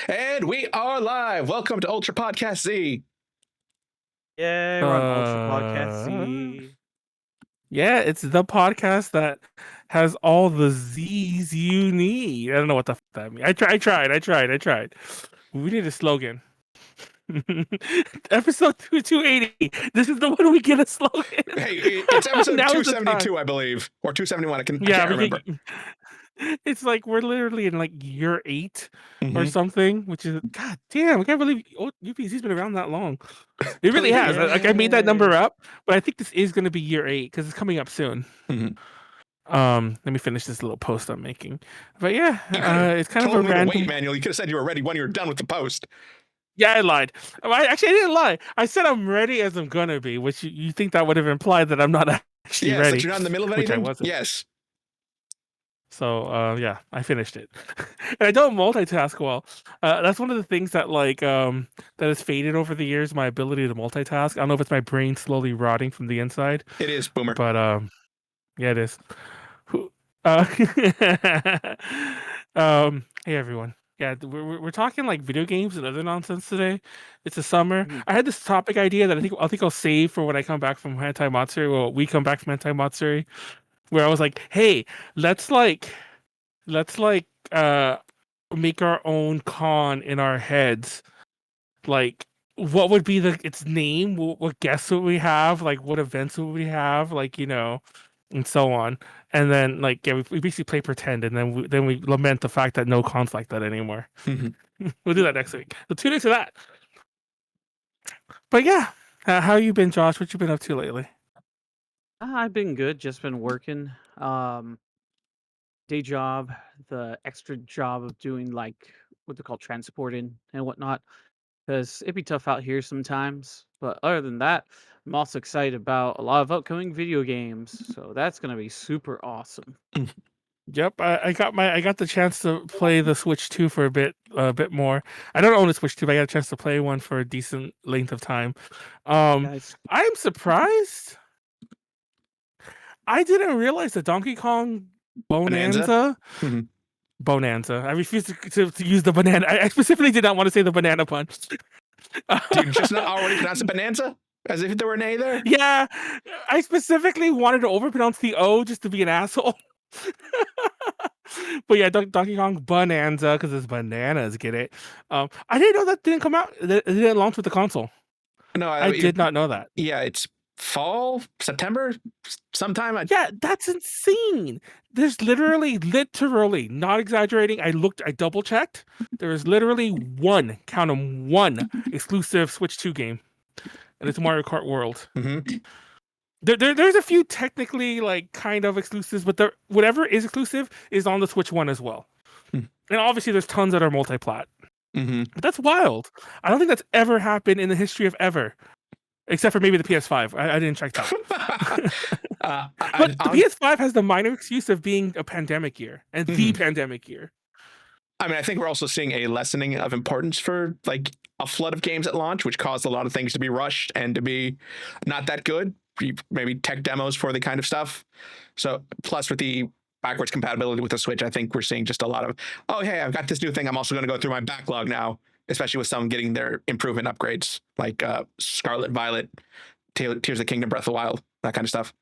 And we are live. Welcome to Ultra Podcast Z. Yay, we're on Ultra Podcast Uh, Z. yeah, it's the podcast that has all the Z's you need. I don't know what the fuck that means. I tried. We need a slogan. Episode 280. This is the one we get a slogan. Hey, it's episode Now is the 272, I believe, or 271. I can't Yeah, remember. it's like we're literally in like year 8 or Mhm. something, which is god damn. I can't believe UPZ's been around that long. It really has. Like I made that number up, but I think this is going to be year 8 because it's coming up soon. Mhm. Let me finish this little post I'm making. But yeah, it's kind of a Told me to random. wait, Manuel. You could have said you were ready when you were done with the post. Yeah, I lied. I didn't lie. I said I'm ready as I'm gonna be, which you think that would have implied that I'm not actually Yes, ready. that you're not in the middle of which I anything. wasn't. Yes. So yeah, I finished it, and I don't multitask well. That's one of the things that that has faded over the years. My ability to multitask. I don't know if it's my brain slowly rotting from the inside. It is, Boomer. But yeah, it is. Uh, hey everyone. Yeah, we're talking like video games and other nonsense today. It's the summer. I had this topic idea that I think I'll save for when I come back from Hentai Matsuri. Well, we come back from Hentai Matsuri, where I was like, hey, let's make our own con in our heads. Like, what would be its name? What guests would we have? Like, what events would we have? Like, and so on. And then we basically play pretend, and then we lament the fact that no cons like that anymore. We'll do that next week. So 2 days of that. But yeah, how you been, Josh? What you been up to lately? I've been good, just been working. Day job, the extra job of doing like what they call transporting and whatnot. Because it'd be tough out here sometimes. But other than that, I'm also excited about a lot of upcoming video games. So that's gonna be super awesome. Yep, I got the chance to play the Switch 2 for a bit more. I don't own a Switch 2, but I got a chance to play one for a decent length of time. Guys, I am surprised. I didn't realize that Donkey Kong Bonanza. Mhm. Bonanza. I refuse to use the banana. I specifically did not want to say the banana pun. Did you just not already pronounce it Bonanza? As if there were an A there? Yeah, I specifically wanted to overpronounce the O just to be an asshole. But yeah, Donkey Kong Bonanza because it's bananas. Get it? I didn't know that didn't come out. It didn't launch with the console. No, I did not know that. Yeah, it's fall, September, sometime. Yeah, that's insane. There's literally, not exaggerating. I double checked. There is literally count 'em, one exclusive Switch 2 game, and it's Mario Kart World. Mm-hmm. There's a few technically like kind of exclusives, but whatever is exclusive is on the Switch 1 as well. And obviously, there's tons that are multi-plat. But that's wild. I don't think that's ever happened in the history of ever. Except for maybe the PS5. I didn't check that. But the PS5 has the minor excuse of being a pandemic year and the pandemic year. I mean, I think we're also seeing a lessening of importance for like a flood of games at launch, which caused a lot of things to be rushed and to be not that good. Maybe tech demos for the kind of stuff. So plus with the backwards compatibility with the Switch, I think we're seeing just a lot of, oh, hey, I've got this new thing. I'm also going to go through my backlog now, especially with some getting their improvement upgrades like Scarlet Violet, Tears of the Kingdom, Breath of the Wild, that kind of stuff.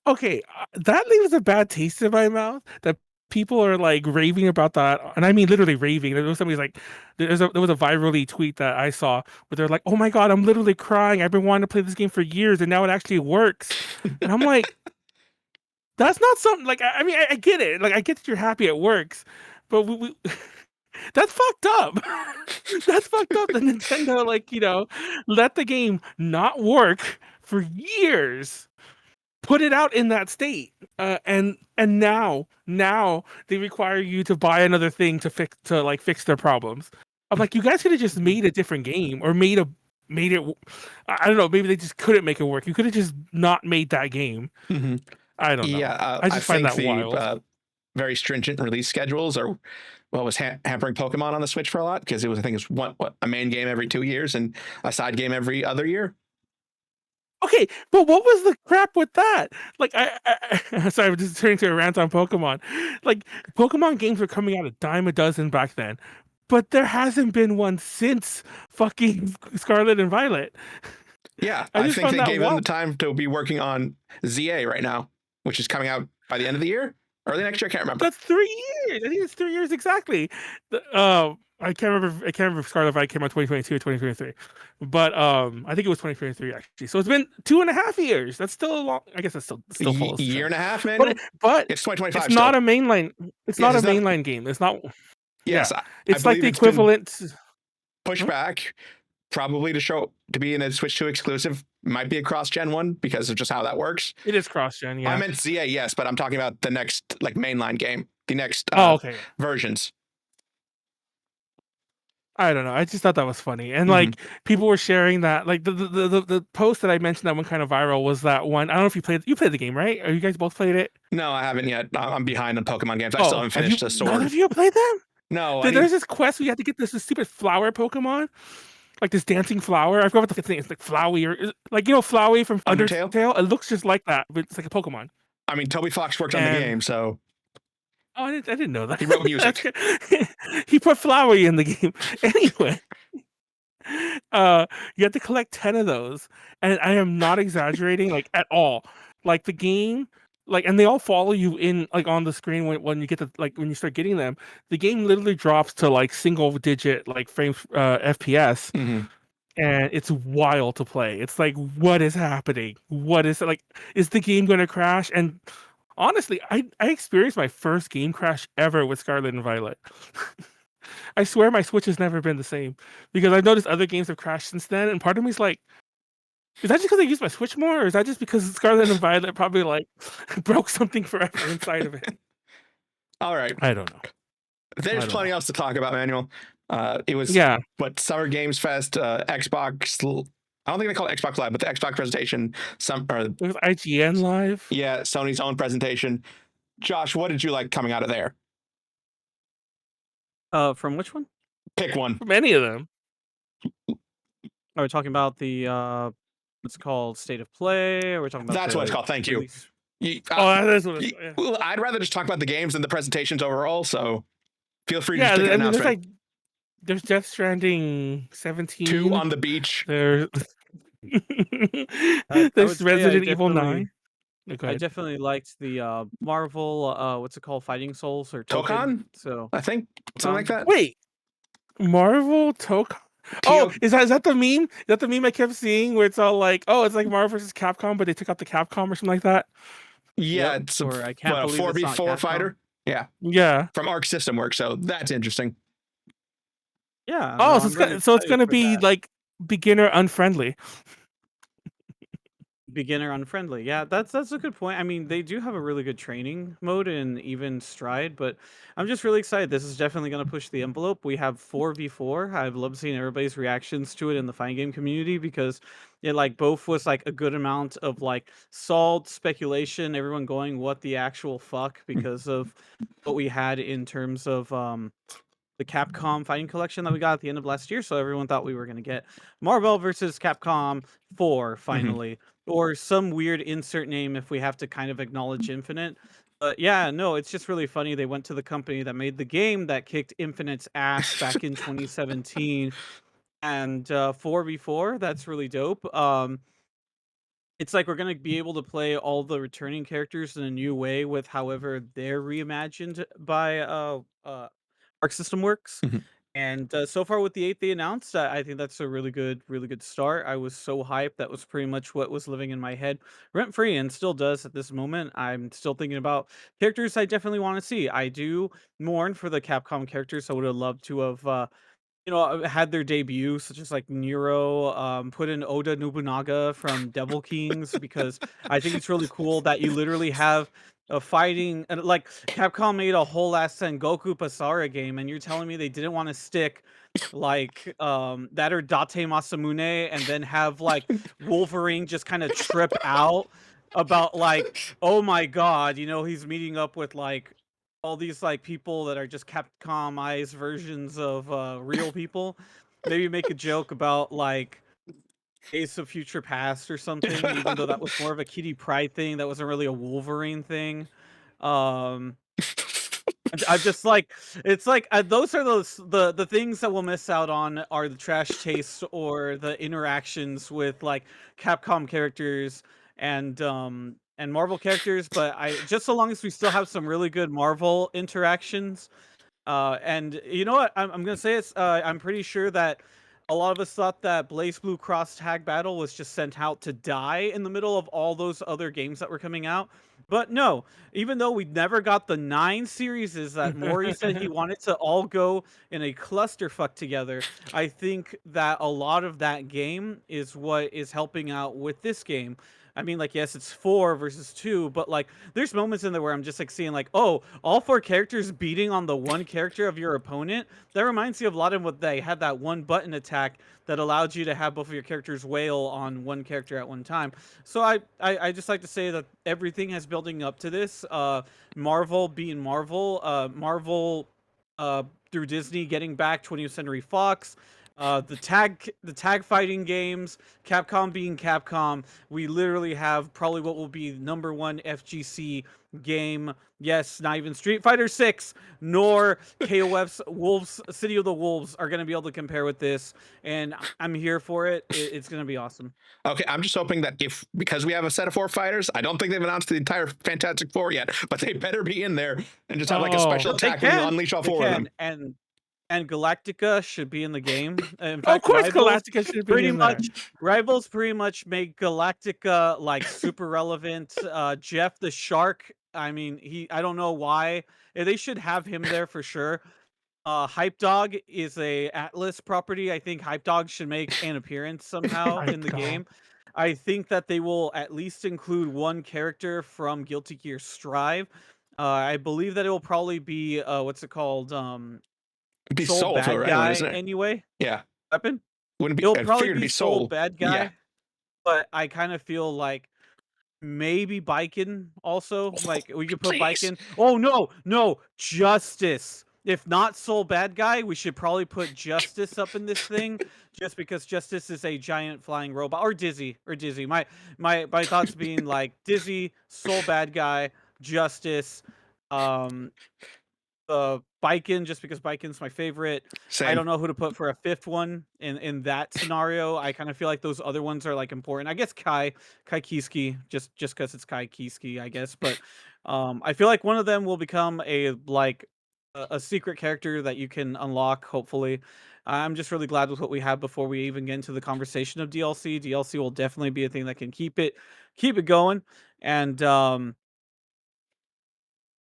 Okay, that leaves a bad taste in my mouth that people are like raving about that. And I mean literally raving. There was there was a virally tweet that I saw where they're like, oh my God, I'm literally crying. I've been wanting to play this game for years and now it actually works. And I'm like, that's not something like, I mean, I get it. Like, I get that you're happy it works, but we that's fucked up. That's fucked up that Nintendo, let the game not work for years, put it out in that state, and now they require you to buy another thing to fix their problems. I'm like, you guys could have just made a different game or made it. I don't know. Maybe they just couldn't make it work. You could have just not made that game. I don't know. Yeah, I just find that wild. Very stringent release schedules are what was hampering Pokemon on the Switch for a lot because it was, I think, it's a main game every 2 years and a side game every other year. Okay, but what was the crap with that? Like, sorry, I'm just turning to a rant on Pokemon. Like, Pokemon games were coming out a dime a dozen back then. but there hasn't been one since fucking Scarlet and Violet. Yeah, I I just think found they that gave them the wild. time to be working on ZA right now, which is coming out by the end of the year, early next year. I can't remember. That's 3 years. I think it's 3 years exactly. I can't remember. I can't remember if Scarlet Violet came out 2022 or 2023, but I think it was 2023 actually. So it's been 2.5 years. That's still a long. I guess that's still follows the Year trend. and a half, But Manuel. but It's it's 2025 not still. a mainline. It's Yes, not a it's not. mainline game. It's not. Yes, Yeah, I it's like believe the it's been equivalent. pushed Huh? back, probably to be in a Switch 2 exclusive. Might be a cross-gen one because of just how that works. It is cross-gen. I Yeah. meant ZA, yes, but I'm talking about the next like mainline game, the next Oh, okay. versions. I don't know. I just thought that was funny, and Mhm. like people were sharing that. Like the post that I mentioned that went kind of viral was that one. I don't know if you played the game, right? Or you guys both played it? No, I haven't yet. I'm behind on Pokemon games. I still haven't Have you? finished the None Sword. of you have played them? No, I need. There's this quest where you have to get this stupid flower Pokemon, like this dancing flower. I forgot what the thing is. Like Flowey or like Flowey from Undertale? Undertale. It looks just like that, but it's like a Pokemon. I mean, Toby Fox worked on the And game, so oh, I didn't know that. he wrote music. He put Flowey in the game. Anyway, you have to collect 10 of those, and I am not exaggerating, like at all. Like the game, like, and they all follow you in like on the screen when you get to like when you start getting them. The game literally drops to like single digit like frames FPS, Mhm. and it's wild to play. It's like, what is happening? What is like? Is the game going to crash? And honestly, I experienced my first game crash ever with Scarlet and Violet. I swear my Switch has never been the same because I've noticed other games have crashed since then, and part of me is like, is that just because I use my Switch more, or is that just because Scarlet and Violet probably like broke something forever inside of it? All right. I don't know. There's don't plenty know. else to talk about, Manuel. It was Yeah, Summer Games Fest, Xbox. I don't think they call it Xbox Live, but the Xbox presentation. it was IGN Live. Yeah, Sony's own presentation. Josh, what did you like coming out of there? From which one? Pick one. From any of them. Are we talking about the what's it called, State of Play? Or we're talking about That's what it's the called. Thank you. release? Oh, that's what it's You- yeah. well, I'd rather just talk about the games than the presentations overall. So feel free to Yeah, just pick I an mean, announcement. there's Death Stranding 17. 2 on the beach. There's I would there's say I Resident Evil definitely 9. Oh, go I ahead. definitely liked the Marvel what's it called, Fighting Souls or Tokon. Tokon, So I think, something like that. Wait, Marvel Tokon? Oh, Tio- is that the meme? Is that the meme I kept seeing where it's all like, oh, it's like Marvel versus Capcom, but they took out the Capcom or something like that? Yeah, Yep, it's a or I can't believe it's not 4v4 Capcom. fighter. Yeah, Yeah. from Arc System Works. So that's interesting. Yeah. Oh, no, so I'm really it's excited gonna for be that. like beginner unfriendly. Beginner unfriendly. Yeah, that's a good point. I mean, they do have a really good training mode and even Stride, but I'm just really excited. This is definitely going to push the envelope. We have 4v4. I've loved seeing everybody's reactions to it in the fighting game community because it like both was like a good amount of like salt speculation, everyone going what the actual fuck because of what we had in terms of the Capcom fighting collection that we got at the end of last year. So everyone thought we were going to get Marvel versus Capcom 4 finally, or some weird insert name if we have to kind of acknowledge Infinite. But yeah, no, it's just really funny. They went to the company that made the game that kicked Infinite's ass back in 2017, and 4v4. That's really dope. It's like we're gonna be able to play all the returning characters in a new way with however they're reimagined by Arc System Works. Mhm. And so far with the 8 they announced, I think that's a really good start. I was so hyped. That was pretty much what was living in my head rent free and still does at this moment. I'm still thinking about characters I definitely want to see. I do mourn for the Capcom characters. I would have loved to have had their debut, such as like Nero, put in Oda Nobunaga from Devil Kings, because I think it's really cool that you literally have a fighting, and like Capcom made a whole ass Sengoku Basara game, and you're telling me they didn't want to stick like that or Date Masamune, and then have like Wolverine just kind of trip out about like, oh my god, he's meeting up with like all these like people that are just Capcomized versions of real people. Maybe make a joke about like Ace of Future Past or something, even though that was more of a Kitty Pryde thing. That wasn't really a Wolverine thing. Um, I'm just like, it's like those are the things that we'll miss out on are the trash tastes or the interactions with like Capcom characters and Marvel characters. But I just so long as we still have some really good Marvel interactions. And you know what? I'm gonna say it's. I'm pretty sure that a lot of us thought that Blaze Blue Cross Tag Battle was just sent out to die in the middle of all those other games that were coming out. But no, even though we never got the 9 series that Mori said he wanted to all go in a clusterfuck together, I think that a lot of that game is what is helping out with this game. I mean, like, yes, it's 4 versus 2, but like, there's moments in there where I'm just like seeing like, oh, all 4 characters beating on the one character of your opponent. That reminds me of a lot of what they had that one button attack that allowed you to have both of your characters wail on one character at one time. So I just like to say that everything is building up to this. Marvel being Marvel, Marvel through Disney getting back 20th Century Fox. The tag fighting games, Capcom being Capcom, we literally have probably what will be #1 FGC game. Yes, not even Street Fighter 6 nor KOF's Wolves City of the Wolves are going to be able to compare with this, and I'm here for it. It's going to be awesome. Okay, I'm just hoping that because we have a set of 4 fighters, I don't think they've announced the entire Fantastic Four yet, but they better be in there and just have like a special They attack where you can. unleash all They 4 of them. can. And Galactica should be in the game. In Of fact, course, Rivals Galactica should be pretty in there. much Rivals pretty much make Galactica like super relevant. Jeff the Shark, I mean, I don't know why. They should have him there for sure. Hype Dog is a Atlas property. I think Hype Dog should make an appearance somehow in the Hype Dog. game. I think that they will at least include one character from Guilty Gear Strive. I believe that it will probably be what's it called? It'd be Soul Soul, bad though, guy isn't it? anyway. Yeah. Weapon. Wouldn't be. It'll I probably figured it'd be be Soul Soul. bad guy. Yeah. But I kind of feel like maybe Biken also. Like we could put Please. Biken. Oh no, Justice. If not Soul bad guy, we should probably put Justice up in this thing, just because Justice is a giant flying robot, or Dizzy. My thoughts being like Dizzy, Soul bad guy, Justice, Biken, just because Biken's my favorite. Same. I don't know who to put for a 5th one in that scenario. I kind of feel like those other ones are like important. I guess Kai Kiski, just because it's Kai Kiski, I guess. But I feel like one of them will become a secret character that you can unlock. Hopefully, I'm just really glad with what we have before we even get into the conversation of DLC. DLC will definitely be a thing that can keep it going, and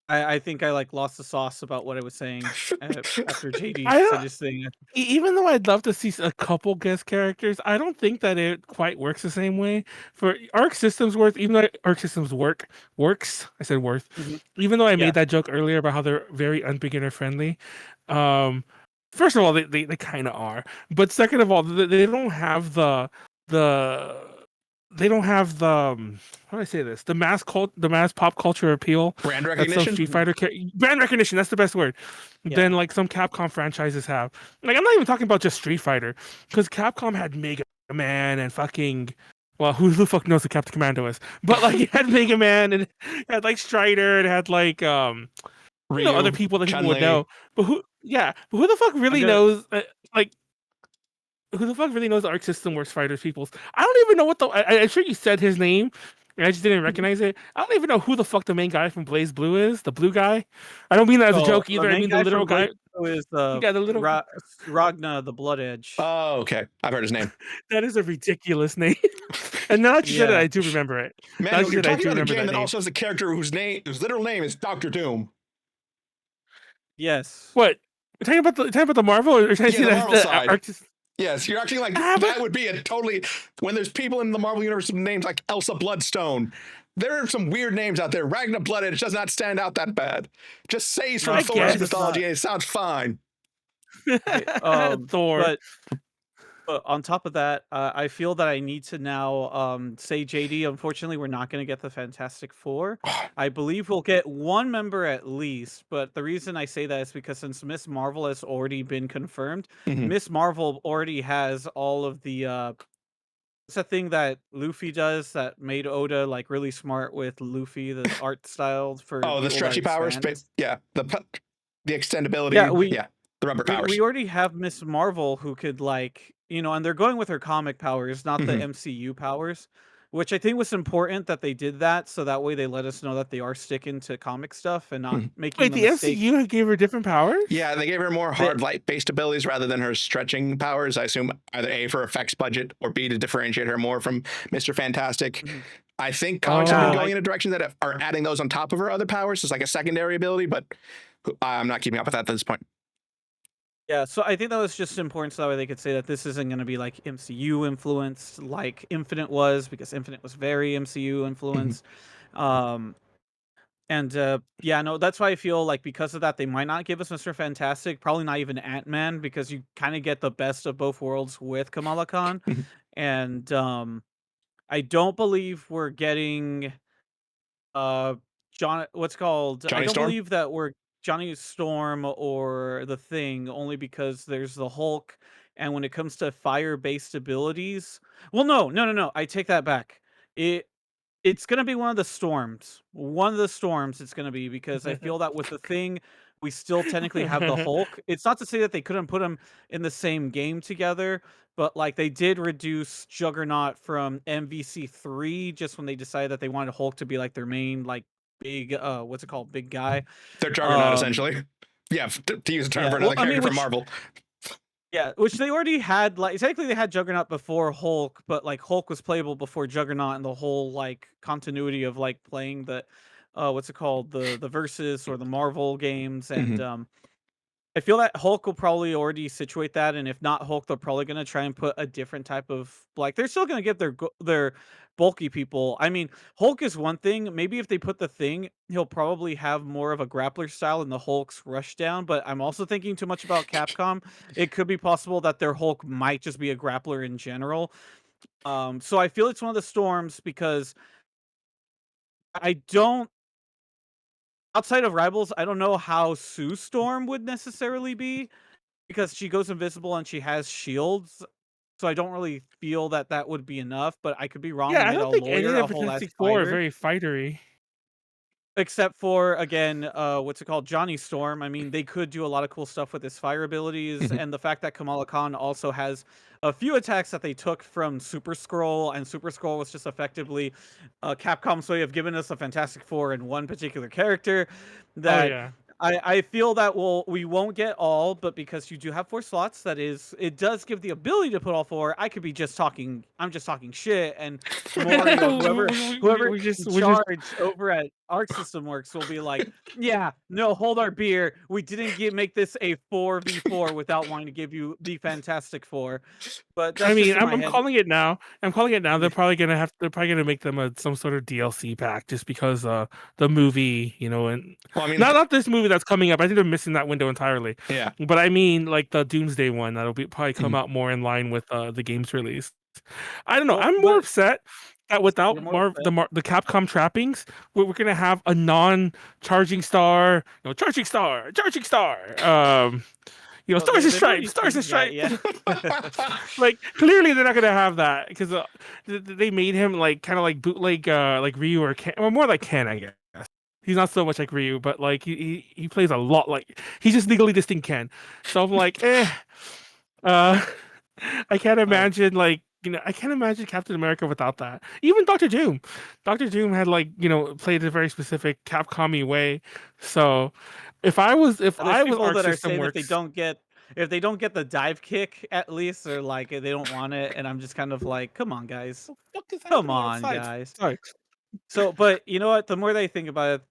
I think I like lost the sauce about what I was saying after JD said his thing. Even though I'd love to see a couple guest characters, I don't think that it quite works the same way for Arc Systems Worth. Even though Arc Systems works, I said Worth. Even though I made that joke earlier about how they're very unbeginner friendly. First of all, they kind of are, but second of all, they don't have the how do I say this? The mass pop culture appeal. Brand That recognition. some Street Fighter brand recognition. That's the best word. Than like some Capcom franchises have. Like I'm not even talking about just Street Fighter, because Capcom had Mega Man and fucking. Well, who the fuck knows what Captain Commando is? But like it had Mega Man and it had like Strider. It had like other people that people would know. But who the fuck really knows who the fuck really knows the Arc System Works Fighters peoples? I don't even know what I'm sure you said his name, and I just didn't recognize it. I don't even know who the fuck the main guy from Blaze Blue is. The blue guy. I don't mean that as a joke either. I mean the literal guy. Is the little Ragna the Blood Edge. Oh, okay. I've heard his name. That is a ridiculous name. And now that you said it, I do remember it. Man, you're talking about a game that also has a character whose literal name is Dr. Doom. Yes. What? You're talking about the Marvel, or trying to see the that Marvel side. Arc? Yes, you're actually like that would be a totally when there's people in the Marvel universe with names like Elsa Bloodstone. There are some weird names out there. Ragnar Bloodedge does not stand out that bad. Just say he's from Thor's mythology and it sounds fine. Thor. But on top of that, I feel that I need to now say, JD, unfortunately, we're not going to get the Fantastic Four. I believe we'll get one member at least, but the reason I say that is because since Miss Marvel has already been confirmed, Miss Marvel already has all of the... it's a thing that Luffy does that made Oda like really smart with Luffy, the art style for... Oh, the stretchy powers? Yeah. the extendability. Yeah, the rubber powers. we already have Miss Marvel who could like, and they're going with her comic powers, not the Mhm. MCU powers, which I think was important that they did that, so that way they let us know that they are sticking to comic stuff and not Mhm. making Wait, the the mistake. MCU gave her different powers? Yeah, they gave her more They- hard light-based abilities rather than her stretching powers. I assume either A, for effects budget, or B, to differentiate her more from Mr. Fantastic. Mhm. I think comics have been Oh. going in a direction that are adding those on top of her other powers as like a secondary ability, but I'm not keeping up with that at this point. Yeah, so I think that was just important so that way they could say that this isn't going to be like MCU influenced like Infinite was, because Infinite was very MCU influenced. Um and yeah, no, that's why I feel like because of that they might not give us Mr. Fantastic, probably not even Ant-Man, because you kind of get the best of both worlds with Kamala Khan. Mhm. And I don't believe we're getting I Johnny don't Storm? believe that we're Johnny Storm or the Thing, only because there's the Hulk, and when it comes to fire-based abilities, well, no, I take that back. It it's gonna be one of the storms. One of the storms it's gonna be, because I feel that with the Thing, we still technically have the Hulk. It's not to say that they couldn't put them in the same game together, but like they did reduce Juggernaut from MVC3 just when they decided that they wanted Hulk to be like their main like big what's it called? Big guy. They're Juggernaut, essentially. Yeah, to use a term Yeah, for well, another I mean, character from which Marvel. yeah, which they already had, like technically they had Juggernaut before Hulk, but like Hulk was playable before Juggernaut, and the whole like continuity of like playing the what's it called? The Versus or the Marvel games. And Mhm. I feel that Hulk will probably already situate that, and if not Hulk, they're probably gonna try and put a different type of like they're still gonna get their bulky people. I mean, Hulk is one thing. Maybe if they put the Thing, he'll probably have more of a grappler style in the Hulk's rush down. But I'm also thinking too much about Capcom. It could be possible that their Hulk might just be a grappler in general. So I feel it's one of the storms because I don't outside of Rivals, I don't know how Sue Storm would necessarily be, because she goes invisible and she has shields. So I don't really feel that that would be enough, but I could be wrong. They Yeah, I made a don't think any of lawyer the a whole ass Fantastic Four are fighter, very fightery. except for again, what's it called, Johnny Storm. I mean, they could do a lot of cool stuff with his fire abilities, Mhm. and the fact that Kamala Khan also has a few attacks that they took from Super Scroll, and Super Scroll was just effectively Capcom's way of giving us a Fantastic Four in one particular character. Oh That yeah. I feel that we won't get all, but because you do have 4 slots, it does give the ability to put all 4. I'm just talking shit, and Mori or whoever we in just charge over at Arc System Works will be like, yeah, no, hold our beer. We didn't make this a 4v4 without wanting to give you the Fantastic Four. But I that's just mean, in my I'm head. calling it now. I'm calling it now. They're probably gonna make them some sort of DLC pack just because the movie, and Well, I mean, not this movie that's coming up. I think they're missing that window entirely. yeah. But I mean, like the Doomsday one that'll probably come Mhm. out more in line with the game's release. I don't know. Well, I'm more upset that without You're more upset. The Capcom trappings, we're gonna have a non-charging star, charging star, charging star. Well, Stars and they've already Stripes, Stars and teased that, Stripes. yeah. Like clearly they're not gonna have that because they made him like kind of like bootleg like Ryu or Ken, or more like Ken, I guess. He's not so much like Ryu, but like he plays a lot like he's just legally distinct Ken. So I'm like, uh, I can't imagine I can't imagine Captain America without that. Even Doctor Doom. Doctor Doom had played a very specific Capcom-y way. So if I was There's people Arc that are System saying Works, if they don't get the dive kick at least, or like they don't want it, and I'm just kind of like, come on, guys, what the fuck is come happening on, outside? guys. Sorry. So, but you know what? The more that I think about it,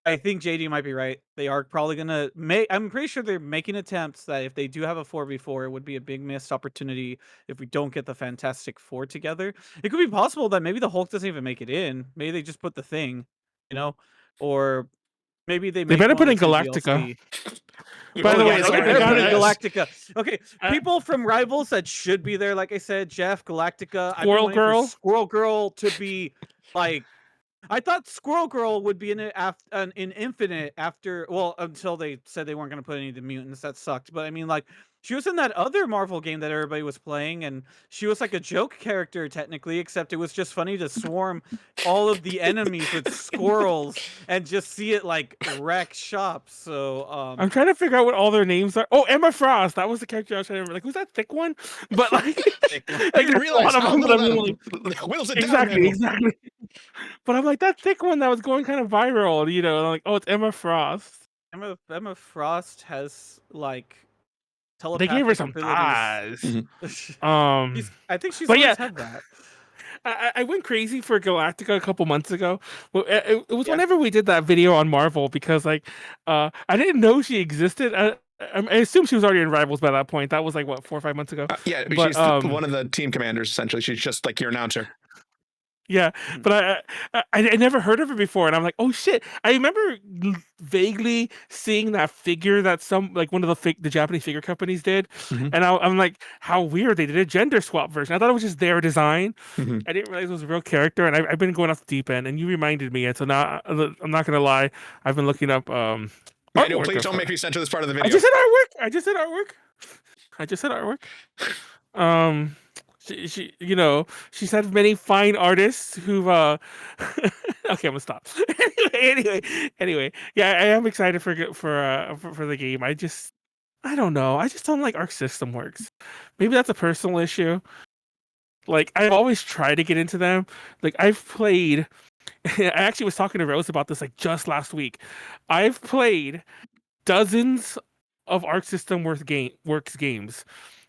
I think JD might be right. They are probably gonna make. I'm pretty sure they're making attempts that if they do have a 4v4, it would be a big missed opportunity if we don't get the Fantastic Four together. It could be possible that maybe the Hulk doesn't even make it in. Maybe they just put the Thing, you know, or maybe they They make better one put in that's in Galactica. DLC. By Oh the way, yes, like, they I better got put in it. Galactica. Okay, Uh, people from Rivals that should be there, like I said, Jeff, Galactica. I've been Squirrel waiting for Girl. Squirrel Girl to be like. I thought Squirrel Girl would be in it in Infinite after, well, until they said they weren't going to put any of the mutants. That sucked. But I mean, like, She was in that other Marvel game that everybody was playing, and she was like a joke character technically, except it was just funny to swarm all of the enemies with squirrels and just see it like wreck shops. So I'm trying to figure out what all their names are. Oh, Emma Frost. That was the character I was trying to remember. Like, who's that thick one? But like, thick one. I like didn't there's a lot realize of how them that little I'm like, that whittles it exactly, down. exactly. But I'm like that thick one that was going kind of viral, you know. And I'm like, oh, it's Emma Frost. Emma Frost has like They gave her telepathic some abilities. thighs. Um, I think she's but always yeah, had that. I went crazy for Galactica a couple months ago. Well, it was Yeah. whenever we did that video on Marvel because like I didn't know she existed. I assume she was already in Rivals by that point. That was like what 4 or 5 months ago. Yeah, But she's one of the team commanders. Essentially, she's just like your announcer. yeah, Mhm. but I never heard of her before, and I'm like, oh shit! I remember vaguely seeing that figure that some like one of the Japanese figure companies did, Mhm. and I'm like, how weird they did a gender swap version. I thought it was just their design. Mhm. I didn't realize it was a real character, and I've been going off the deep end, and you reminded me. And so now I'm not gonna lie, I've been looking up Manuel, artwork please of don't her. make me censor this part of the video. I just said artwork. I just said artwork. I just said artwork. She you know she's had many fine artists who've okay, I'm gonna stop. Anyway, yeah, I am excited for the game. I don't know. I just don't like Arc System Works. Maybe that's a personal issue. Like I've always tried to get into them. Like I've played. I actually was talking to Rose about this like just last week. I've played dozens of Arc System Works games,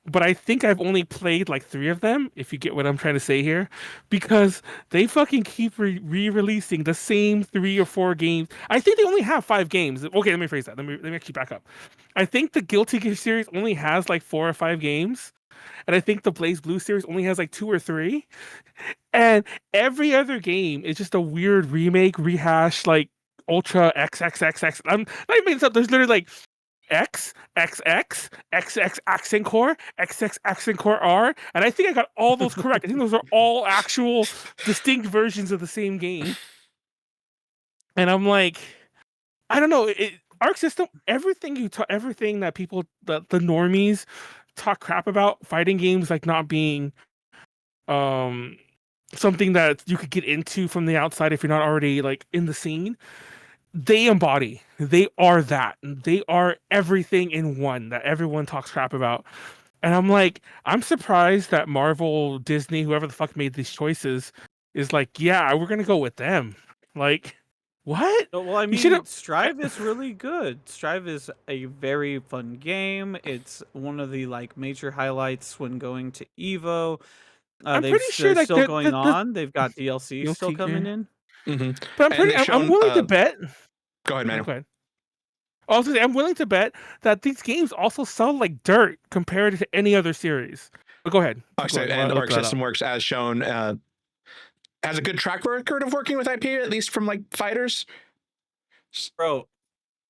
but I think I've only played like 3 of them, if you get what I'm trying to say here, because they fucking keep re-releasing the same 3 or 4 games. I think they only have 5 games. Okay, let me phrase that. Let me actually back up. I think the Guilty Gear series only has like 4 or 5 games, and I think the Blaze Blue series only has like 2 or 3, and every other game is just a weird remake, rehash, like Ultra XXXX. I'm not even making this up. There's literally like X, XX, XX accent core, XX accent core R, and I think I got all those correct. I think those are all actual distinct versions of the same game. And I'm like, I don't know. Arc System, everything that people, the normies, talk crap about fighting games like not being um something that you could get into from the outside if you're not already like in the scene. They embody. They are that. They are everything in one that everyone talks crap about. And I'm like, I'm surprised that Marvel, Disney, whoever the fuck made these choices, is like, yeah, we're gonna go with them. Like, what? Well, I You should mean, have. Strive is really good. Strive is a very fun game. It's one of the like major highlights when going to Evo. I'm pretty sure They're like still going the on. They've got DLC still guilty coming gear. in. Mhm. But And they've I'm shown. willing to bet. Go ahead, Oh, Manuel. go ahead. Also, I'm willing to bet that these games also sell like dirt compared to any other series. But go ahead. Keep So, going while I and look Arc that up. System Works, as shown, has a good track record of working with IP, at least from like fighters. Bro,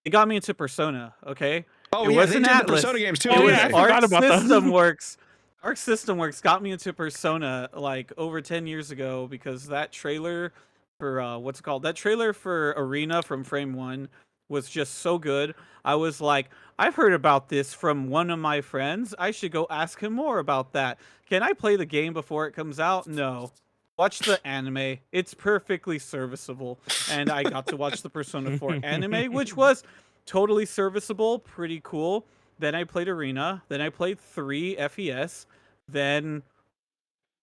it got me into Persona, okay? Oh It yeah, they wasn't did the Atlas. Persona games too. Oh, It didn't was yeah, I they? forgot Arc about them. System Works. Arc System Works got me into Persona like over 10 years ago because that trailer for what's it called? That trailer for Arena from Frame 1 was just so good. I was like, I've heard about this from one of my friends. I should go ask him more about that. Can I play the game before it comes out? No. Watch the anime. It's perfectly serviceable. And I got to watch the Persona 4 anime, which was totally serviceable, pretty cool. Then I played Arena. Then I played 3 FES. Then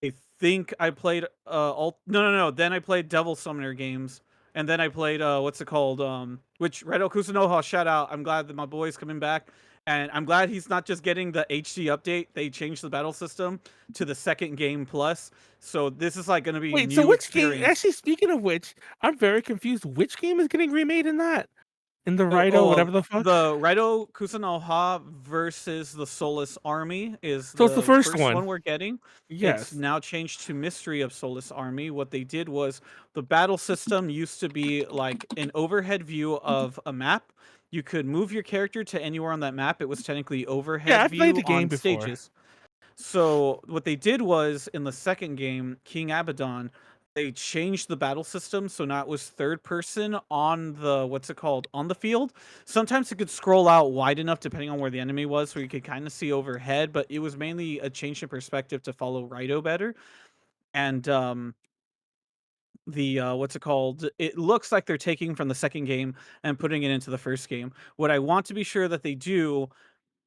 I think I played no. Then I played Devil Summoner games. And then I played what's it called? Which Raidou Kusunoha, shout out. I'm glad that my boy's coming back. And I'm glad he's not just getting the HD update. They changed the battle system to the second game plus. So this is like gonna be Wait, new so which experience. game? Actually, speaking of which, I'm very confused. Which game is getting remade in that? In the Oh, Raidou, whatever the fuck. the Raidou Kusunoha versus the Soulless Army is So it's the the first first one one. we're getting. It's Yes. now changed to Mystery of Soulless Army. What they did was the battle system used to be like an overhead view of a map. You could move your character to anywhere on that map. It was technically Yeah, overhead I've played view the game on before. stages. So what they did was in the second game, King Abaddon, they changed the battle system, so now it was third person on the on the field. Sometimes it could scroll out wide enough depending on where the enemy was, so you could kind of see overhead, but it was mainly a change in perspective to follow Raidou better. And the it looks like they're taking from the second game and putting it into the first game. What I want to be sure that they do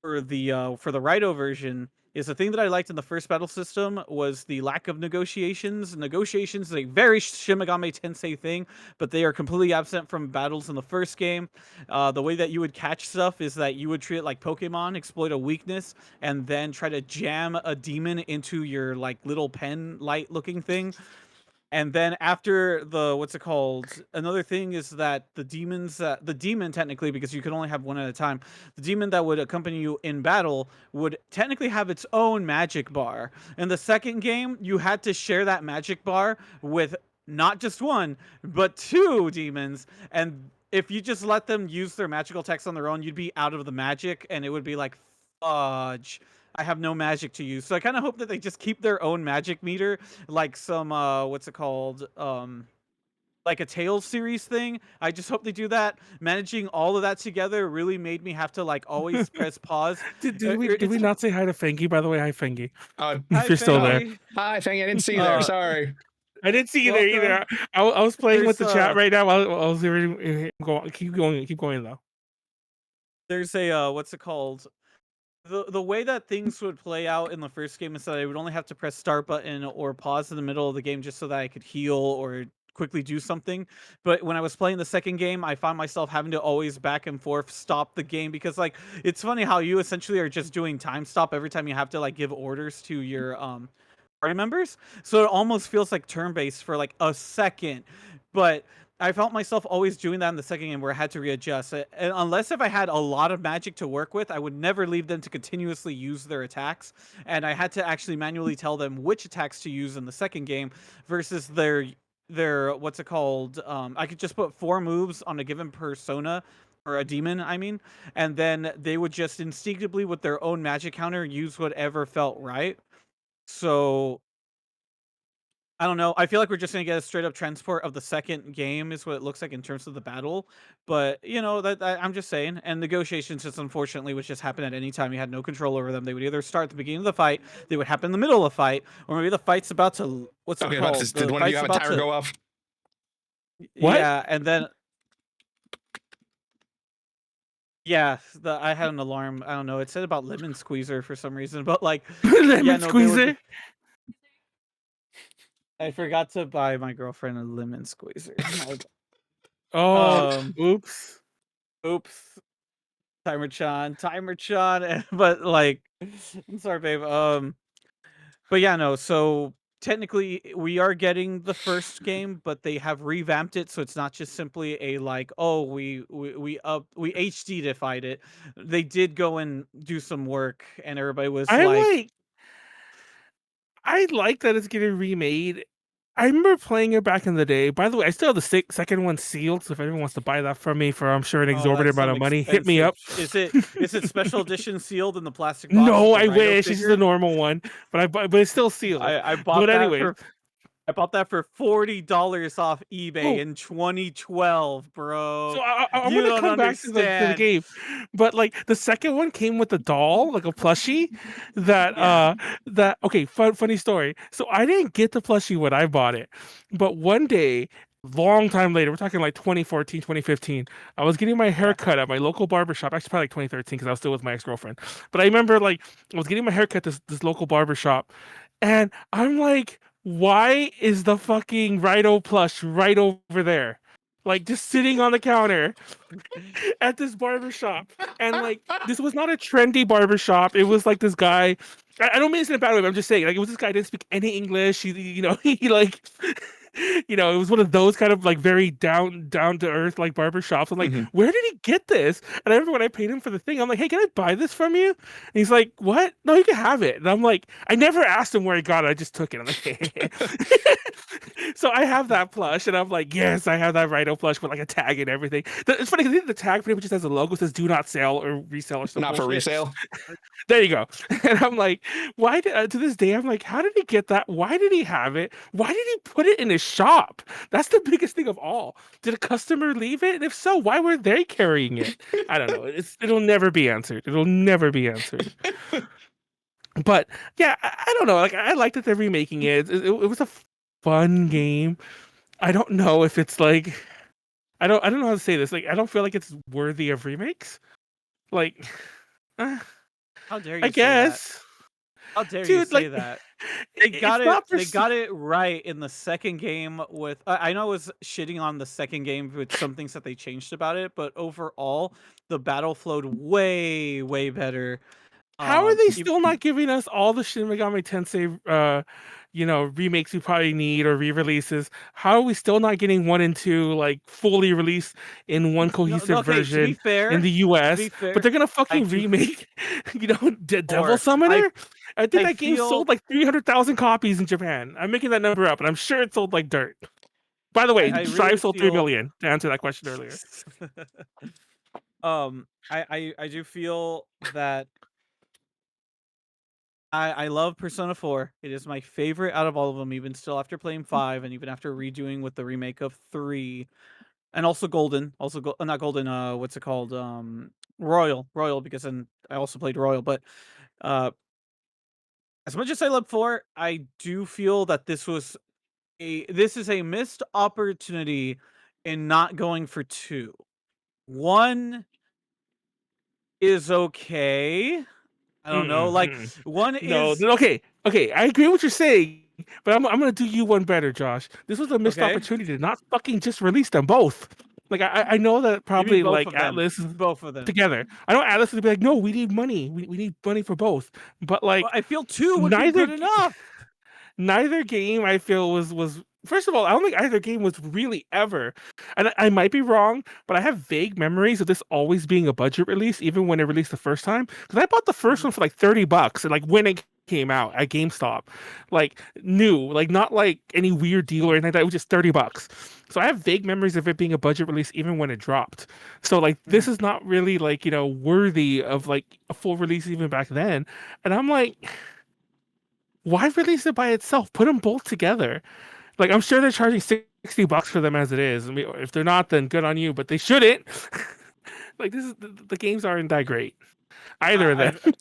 for the Raidou version is the thing that I liked in the first battle system was the lack of negotiations. Negotiations is a very Shin Megami Tensei thing, but they are completely absent from battles in the first game. The way that you would catch stuff is that you would treat it like Pokemon, exploit a weakness, and then try to jam a demon into your like little pen light looking thing. And then after the another thing is that the demon technically, because you can only have one at a time, the demon that would accompany you in battle would technically have its own magic bar. In the second game, you had to share that magic bar with not just one, but two demons. And if you just let them use their magical text on their own, you'd be out of the magic, and it would be like, fudge. I have no magic to use. So I kind of hope that they just keep their own magic meter, like some like a Tales series thing. I just hope they do that. Managing all of that together really made me have to like always press pause. Did we not say hi to Fengi, by the way? Hi, Fengi. Hi, If you're still there. Hi, Fang. I didn't see you there. Sorry. I didn't see you there either. I was playing with the chat right now. I was hearing keep going though. There's a the way that things would play out in the first game is that I would only have to press start button or pause in the middle of the game just so that I could heal or quickly do something. But when I was playing the second game, I found myself having to always back and forth stop the game, because like it's funny how you essentially are just doing time stop every time you have to like give orders to your party members. So it almost feels like turn-based for like a second. But I felt myself always doing that in the second game where I had to readjust. And unless if I had a lot of magic to work with, I would never leave them to continuously use their attacks. And I had to actually manually tell them which attacks to use in the second game versus their I could just put 4 moves on a given persona, or a demon, I mean, and then they would just instinctively with their own magic counter use whatever felt right. So I don't know. I feel like we're just gonna get a straight up transport of the second game, is what it looks like in terms of the battle. But you know I'm just saying. And negotiations, just unfortunately, which just happen at any time. You had no control over them. They would either start at the beginning of the fight, they would happen in the middle of the fight, or maybe the fight's about to Did one of you have a timer go off? What? Yeah, and then yeah, I had an alarm. I don't know. It said about lemon squeezer for some reason, but like Lemon squeezer. I forgot to buy my girlfriend a lemon squeezer. Oh, oops. Timer-chan. But like, I'm sorry, babe. But yeah, no. So technically, we are getting the first game, but they have revamped it, so it's not just simply a like, oh, we HD-ified it. They did go and do some work, and everybody was I like that it's getting remade. I remember playing it back in the day. By the way, I still have the second one sealed, so if anyone wants to buy that from me for, I'm sure, an exorbitant amount of money, hit me up. Is it special edition sealed in the plastic box? No, I wish. This is the normal one, but it's still sealed. I bought I bought that for $40 off eBay in 2012, bro. So I'm gonna come back to the game, but like the second one came with a doll, like a plushie. Okay, funny story. So I didn't get the plushie when I bought it, but one day, long time later, we're talking like 2014, 2015. I was getting my hair cut at my local barbershop. Actually, probably like 2013 because I was still with my ex-girlfriend. But I remember like I was getting my hair cut at this local barbershop, and I'm like, why is the fucking Raidou plush right over there? Like just sitting on the counter at this barbershop. And like this was not a trendy barbershop. It was like this guy. I don't mean this in a bad way, but I'm just saying, like, it was this guy didn't speak any English. He like it was one of those kind of like very down to earth like barbershops. I'm like, where did he get this? And I remember when I paid him for the thing, I'm like, hey, can I buy this from you? And he's like, what? No, you can have it. And I'm like, I never asked him where he got it. I just took it. I'm like, so I have that plush, and I'm like, yes, I have that Raidou plush with like a tag and everything. It's funny because the tag pretty much just has a logo, says "Do not sell" or resell or something. Not for resale. There you go. And I'm like, why did to this day I'm like, how did he get that? Why did he have it? Why did he put it in his shop? That's the biggest thing of all. Did a customer leave it? And if so, why were they carrying it? I don't know. It'll never be answered. It'll never be answered. But yeah, I don't know. Like I like that they're remaking it. It was a fun game. I don't know if it's like I don't know how to say this. Like I don't feel like it's worthy of remakes. Like How dare you I say that? guess. How dare you Dude, say like that? They got it's not it. They got it right in the second game. With I know I was shitting on the second game with some things that they changed about it, but overall, the battle flowed way better. How are they Ev- still not giving us all the Shin Megami Tensei remakes we probably need or re-releases? How are we still not getting 1 and 2 like fully released in one no, cohesive okay. To be version in the fair, US? But they're gonna I fucking do. remake, Devil Or Summoner? I think I that game sold feel like 300,000 copies in Japan. I'm making that number up, and I'm sure it sold like dirt. By the way, I really Strive sold 3 feel. million to answer that question earlier. I do feel that I love Persona 4. It is my favorite out of all of them, even still after playing 5 and even after redoing with the remake of 3. And also Golden. Also not Golden, what's it called? Royal, because then I also played Royal, but uh as much as I love 4, I do feel that this is a missed opportunity in not going for 2. 1 is okay. I don't know. Like Mm-mm. one No, is okay, I agree with what you're saying, but I'm gonna do you one better, Josh. This was a missed okay. opportunity to not fucking just release them both. Like I know that You mean probably both like of them? Atlas is Both of them. together. I know Atlas would be like, no, we need money. We need money for both. But Well, like I feel 2 would be neither good enough. neither game I feel was first of all, I don't think either game was really ever, and I might be wrong, but I have vague memories of this always being a budget release, even when it released the first time. Because I bought the first Mhm. one for like $30, and like when it came out at GameStop, like new, like not like any weird deal or anything like that. It was just $30. So I have vague memories of it being a budget release, even when it dropped. So like this Mhm. is not really like worthy of like a full release even back then. And I'm like, why release it by itself? Put them both together. Like I'm sure they're charging $60 for them as it is. I mean, if they're not, then good on you. But they shouldn't. Like this is the games aren't that great. Either of them. I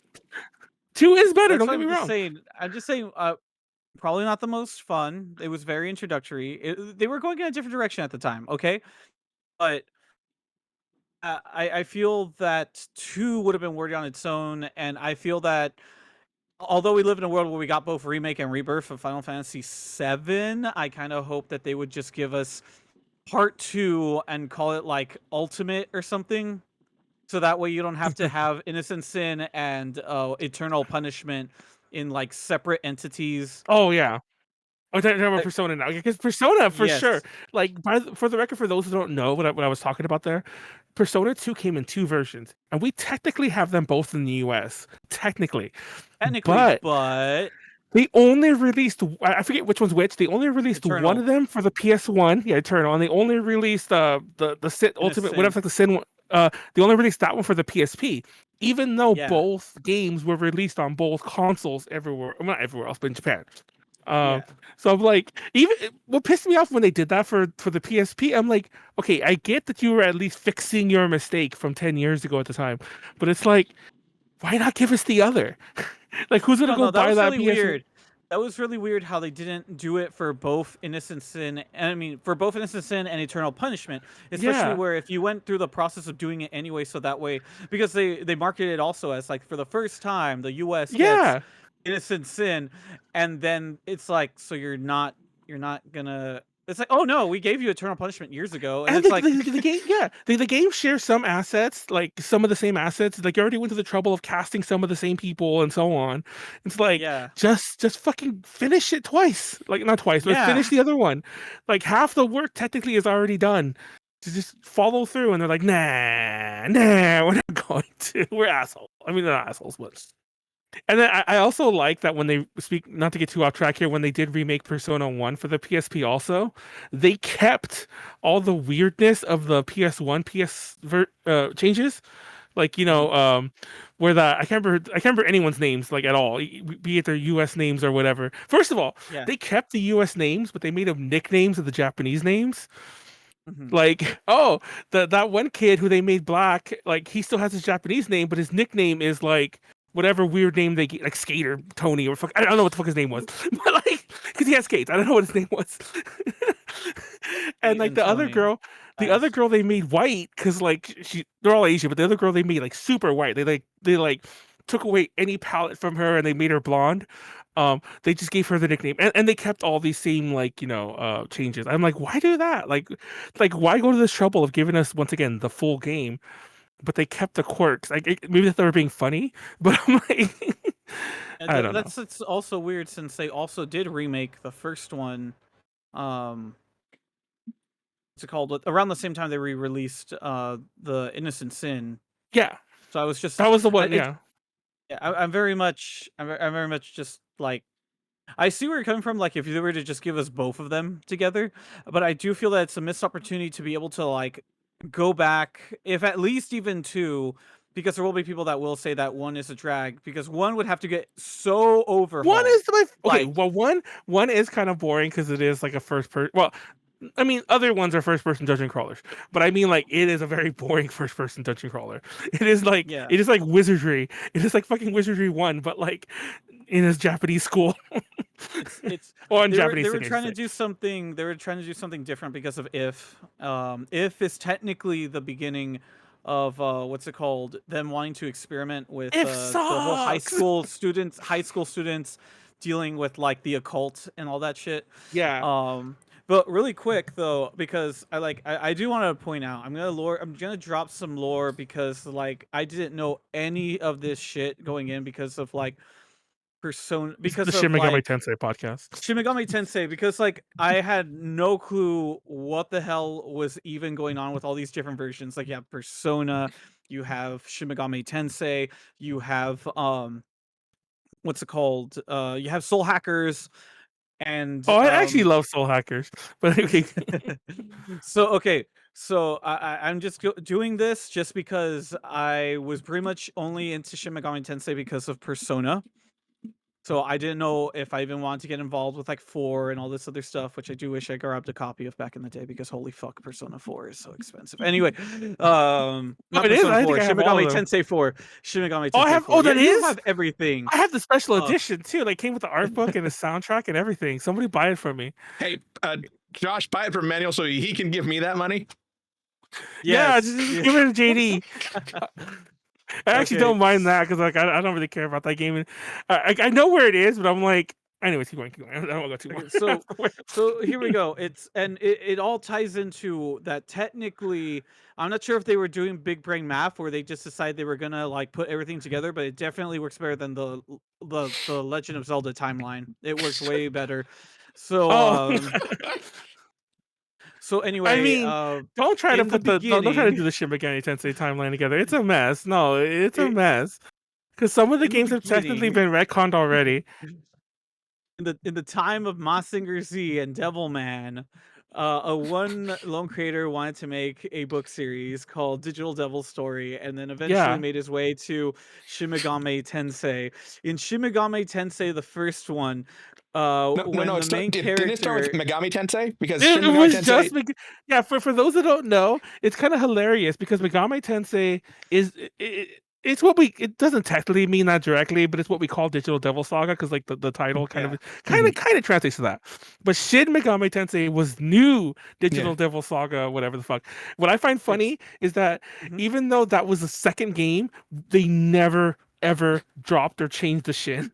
2 is better. That's Don't what get me I'm just wrong. saying. I'm just saying. Probably not the most fun. It was very introductory. They were going in a different direction at the time. Okay, but I feel that 2 would have been worthy on its own, and I feel that although we live in a world where we got both remake and rebirth of Final Fantasy VII, I kind of hope that they would just give us part 2 and call it like Ultimate or something. So that way you don't have to have Innocent Sin and Eternal Punishment in like separate entities. Oh yeah. Oh, talking about Like, Persona now, because Persona for sure. yes, Like, for the record, for those who don't know what I was talking about there, Persona 2 came in 2 versions, and we technically have them both in the US, technically. technically, But but they only released, I forget which one's which. They only released one Eternal of them for the PS1, yeah, Eternal, and they only released the Sin Ultimate, Innocent, whatever, like the Sin one. They only released that one for the PSP, even though yeah, both games were released on both consoles everywhere, well, not everywhere else, but in Japan. yeah. So I'm like, even what pissed me off when they did that for the PSP, I'm like, okay, I get that you were at least fixing your mistake from 10 years ago at the time, but it's like, why not give us the other? Like, who's gonna go No, that buy was that really PS1? weird. That was really weird how they didn't do it for both Innocent Sin, and I mean for both Innocent Sin and Eternal Punishment, especially Yeah, where if you went through the process of doing it anyway, so that way because they marketed it also as like for the first time the US gets yeah. Innocent Sin, and then it's like so you're not gonna it's like oh no we gave you Eternal Punishment years ago, and And it's like the game, yeah, the game shares some assets, like some of the same assets. Like you already went to the trouble of casting some of the same people and so on. It's like yeah just fucking finish it twice, like not twice, but yeah finish the other one. Like half the work technically is already done. To just follow through, and they're like, nah, we're not going to. We're assholes. I mean, they're not assholes, but and then I also like that when they speak, not to get too off track here, when they did remake Persona 1 for the PSP also, they kept all the weirdness of the PS1 changes Like, where I can't remember anyone's names like at all, be it their U.S. names or whatever. First of all, Yeah. they kept the U.S. names, but they made them nicknames of the Japanese names. Mhm. Like, that one kid who they made black, like he still has his Japanese name, but his nickname is like whatever weird name they get, like Skater Tony or fuck. I don't know what the fuck his name was, but like because he has skates, I don't know what his name was. And like And Tony. the other Nice. girl they made white because like they're all Asian, but the other girl they made like super white. They took away any palette from her and they made her blonde. They just gave her the nickname and they kept all these same like changes. I'm like, why do that? Like why go to this trouble of giving us once again the full game, but they kept the quirks. Like maybe they were being funny, but I'm like, And I don't know. It's also weird since they also did remake the first one. What's it called? Around the same time they re-released the Innocent Sin. Yeah, So I was just that was the one. yeah, I'm very much just like I see where you're coming from. Like if they were to just give us both of them together, but I do feel that it's a missed opportunity to be able to like go back, if at least even two, because there will be people that will say that one is a drag because one would have to get so overhauled. One is okay. Like, Well, one is kind of boring because it is like a first person. Well, I mean, other ones are first person dungeon crawlers, but I mean, like, it is a very boring first person dungeon crawler. yeah, It is like wizardry. It is like fucking Wizardry 1, but like in a Japanese school. it's Or in they Japanese were city, I trying to should say. do something. They were trying to do something different because of if is technically the beginning of what's it called, them wanting to experiment with If the whole sucks. high school students dealing with like the occult and all that shit. Yeah. But really quick though, because I do want to point out, I'm gonna drop some lore because like I didn't know any of this shit going in because of like Persona, It's the because Shin of Megami like Tensei podcast. Shin Megami Tensei, because like I had no clue what the hell was even going on with all these different versions. Like you have Persona, you have Shin Megami Tensei, you have what's it called? You have Soul Hackers and Oh, I actually love Soul Hackers, but okay. so okay, so I'm just doing this just because I was pretty much only into Shin Megami Tensei because of Persona. So I didn't know if I even wanted to get involved with like 4 and all this other stuff, which I do wish I grabbed a copy of back in the day because holy fuck, Persona 4 is so expensive. Anyway, Oh, not it is. Persona I 4, think I Shin have all Megami of them. Tensei 4, Shin Megami Oh, I Tensei have. 4. Oh, Yeah, that you is. have everything. I have the special Uh, edition too. Like came with the art book and the soundtrack and everything. Somebody buy it from me. Hey, Josh, buy it from Manuel so he can give me that money. Yeah, yes. just give it to JD. I actually Okay. don't mind that because like I don't really care about that game. And I know where it is, but I'm like, anyways, keep going. I don't want to go too Okay, much. so here we go. It all ties into that technically. I'm not sure if they were doing big brain math or they just decided they were gonna like put everything together, but it definitely works better than the Legend of Zelda timeline. It works way better. So Oh, so I anyway, mean, don't try to in the don't try to do beginning, the Shin Megami Tensei timeline together. It's a mess. No, it's a it, mess because some of the in the games have technically beginning, been retconned already. in the time of Mazinger Z and Devilman, a one lone creator wanted to make a book series called Digital Devil Story, and then eventually Yeah, made his way to Shin Megami Tensei. In Shin Megami Tensei, the first one, when No. the main Didn't it start with character, Megami Tensei? Because it Shin Megami was Tensei. just yeah. For those that don't know, it's kind of hilarious because Megami Tensei is it's what we it doesn't technically mean that directly, but it's what we call Digital Devil Saga because like the title yeah, Mhm. kind of translates to that. But Shin Megami Tensei was new Yeah. Digital Devil Saga, whatever the fuck. What I find it's funny is that mhm. even though that was the second game, they never ever dropped or changed the Shin.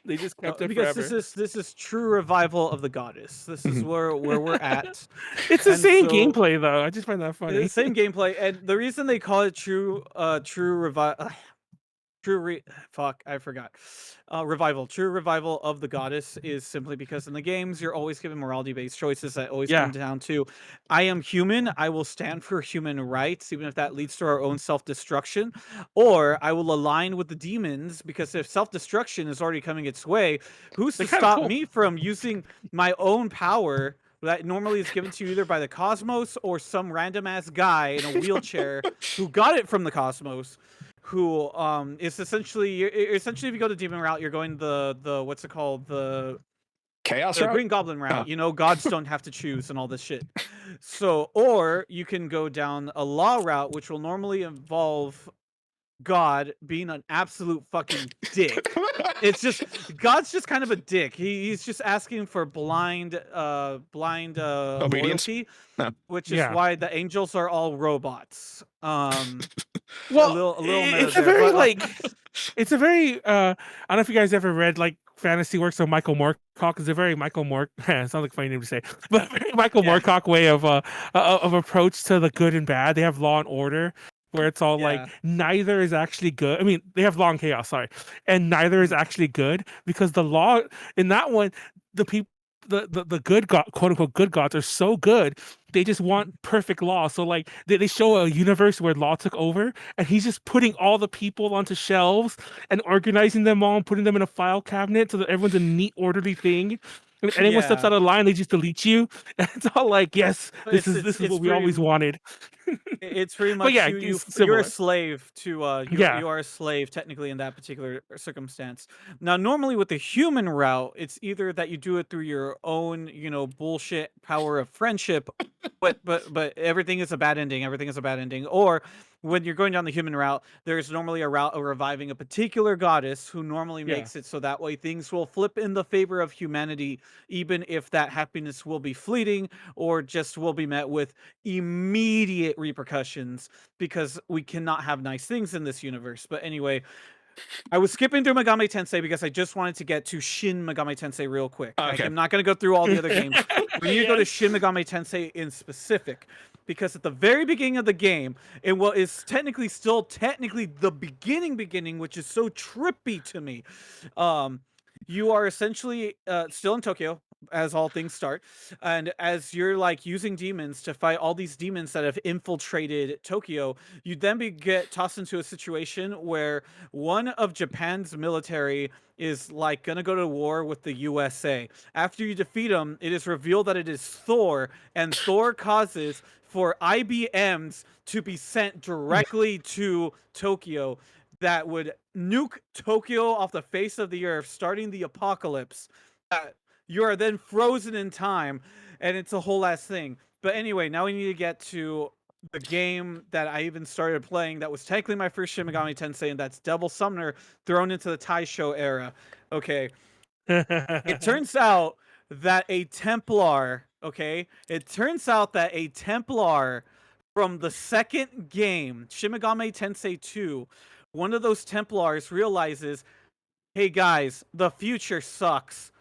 They just No, kept it because forever. this is true revival of the goddess. This is Mhm. where we're at, It's the and same so gameplay though. I just find that funny. same gameplay. And the reason they call it true revival. Fuck, I forgot. True revival of the goddess is simply because in the games you're always given morality-based choices that always come Yeah, down to, I am human, I will stand for human rights, even if that leads to our own self-destruction, or I will align with the demons because if self-destruction is already coming its way, who's they're to kind of stop cool. me from using my own power that normally is given to you either by the cosmos or some random ass guy in a wheelchair who got it from the cosmos. Who is essentially essentially if you go the demon route, you're going the what's it called, the Chaos route? Green Goblin route. Oh. You know, gods don't have to choose and all this shit. So, or you can go down a law route, which will normally involve God being an absolute fucking dick. It's just God's just kind of a dick. He's just asking for blind Obedience? loyalty, No. which is Yeah. why the angels are all robots. Well, a little meta it's a there, very but, like, it's a very I don't know if you guys ever read like fantasy works of Michael Moorcock. It's a very Michael it sounds like a funny name to say, but a very Michael Yeah. Moorcock way of approach to the good and bad. They have Law and Order, where it's all like Yeah. neither is actually good. I mean, they have Law and Chaos, sorry, and neither is actually good, because the law in that one, the people. The good god, quote unquote good gods, are so good, they just want perfect law. So like they show a universe where law took over, and he's just putting all the people onto shelves and organizing them all and putting them in a file cabinet so that everyone's a neat, orderly thing. And if anyone steps Yeah. out of line, they just delete you. And it's all like, yes, But this it's is what we always pretty- wanted. It's pretty But much yeah, you're it's a similar. slave to Yeah. you are a slave technically in that particular circumstance. Now, normally with the human route, it's either that you do it through your own, bullshit power of friendship, but everything is a bad ending. Everything is a bad ending. Or when you're going down the human route, there's normally a route of reviving a particular goddess who normally Yeah. makes it so that way things will flip in the favor of humanity, even if that happiness will be fleeting or just will be met with immediate repercussions, because we cannot have nice things in this universe. But anyway, I was skipping through Megami Tensei because I just wanted to get to Shin Megami Tensei real quick. Okay. I'm not going to go through all the other games. We need to go to Yes. Shin Megami Tensei in specific, because at the very beginning of the game, in what is technically the beginning, which is so trippy to me, you are essentially still in Tokyo, as all things start, and as you're like using demons to fight all these demons that have infiltrated Tokyo, you then get tossed into a situation where one of Japan's military is like gonna go to war with the USA. After you defeat him, it is revealed that it is Thor, and Thor causes for IBMs to be sent directly to Tokyo that would nuke Tokyo off the face of the earth, starting the apocalypse. You are then frozen in time, and it's a whole ass thing. But anyway, now we need to get to the game that I even started playing that was technically my first Shin Megami Tensei, and that's Devil Summoner thrown into the Taisho era. Okay, it turns out that a Templar, from the second game, Shin Megami Tensei 2, one of those Templars realizes, hey guys, the future sucks.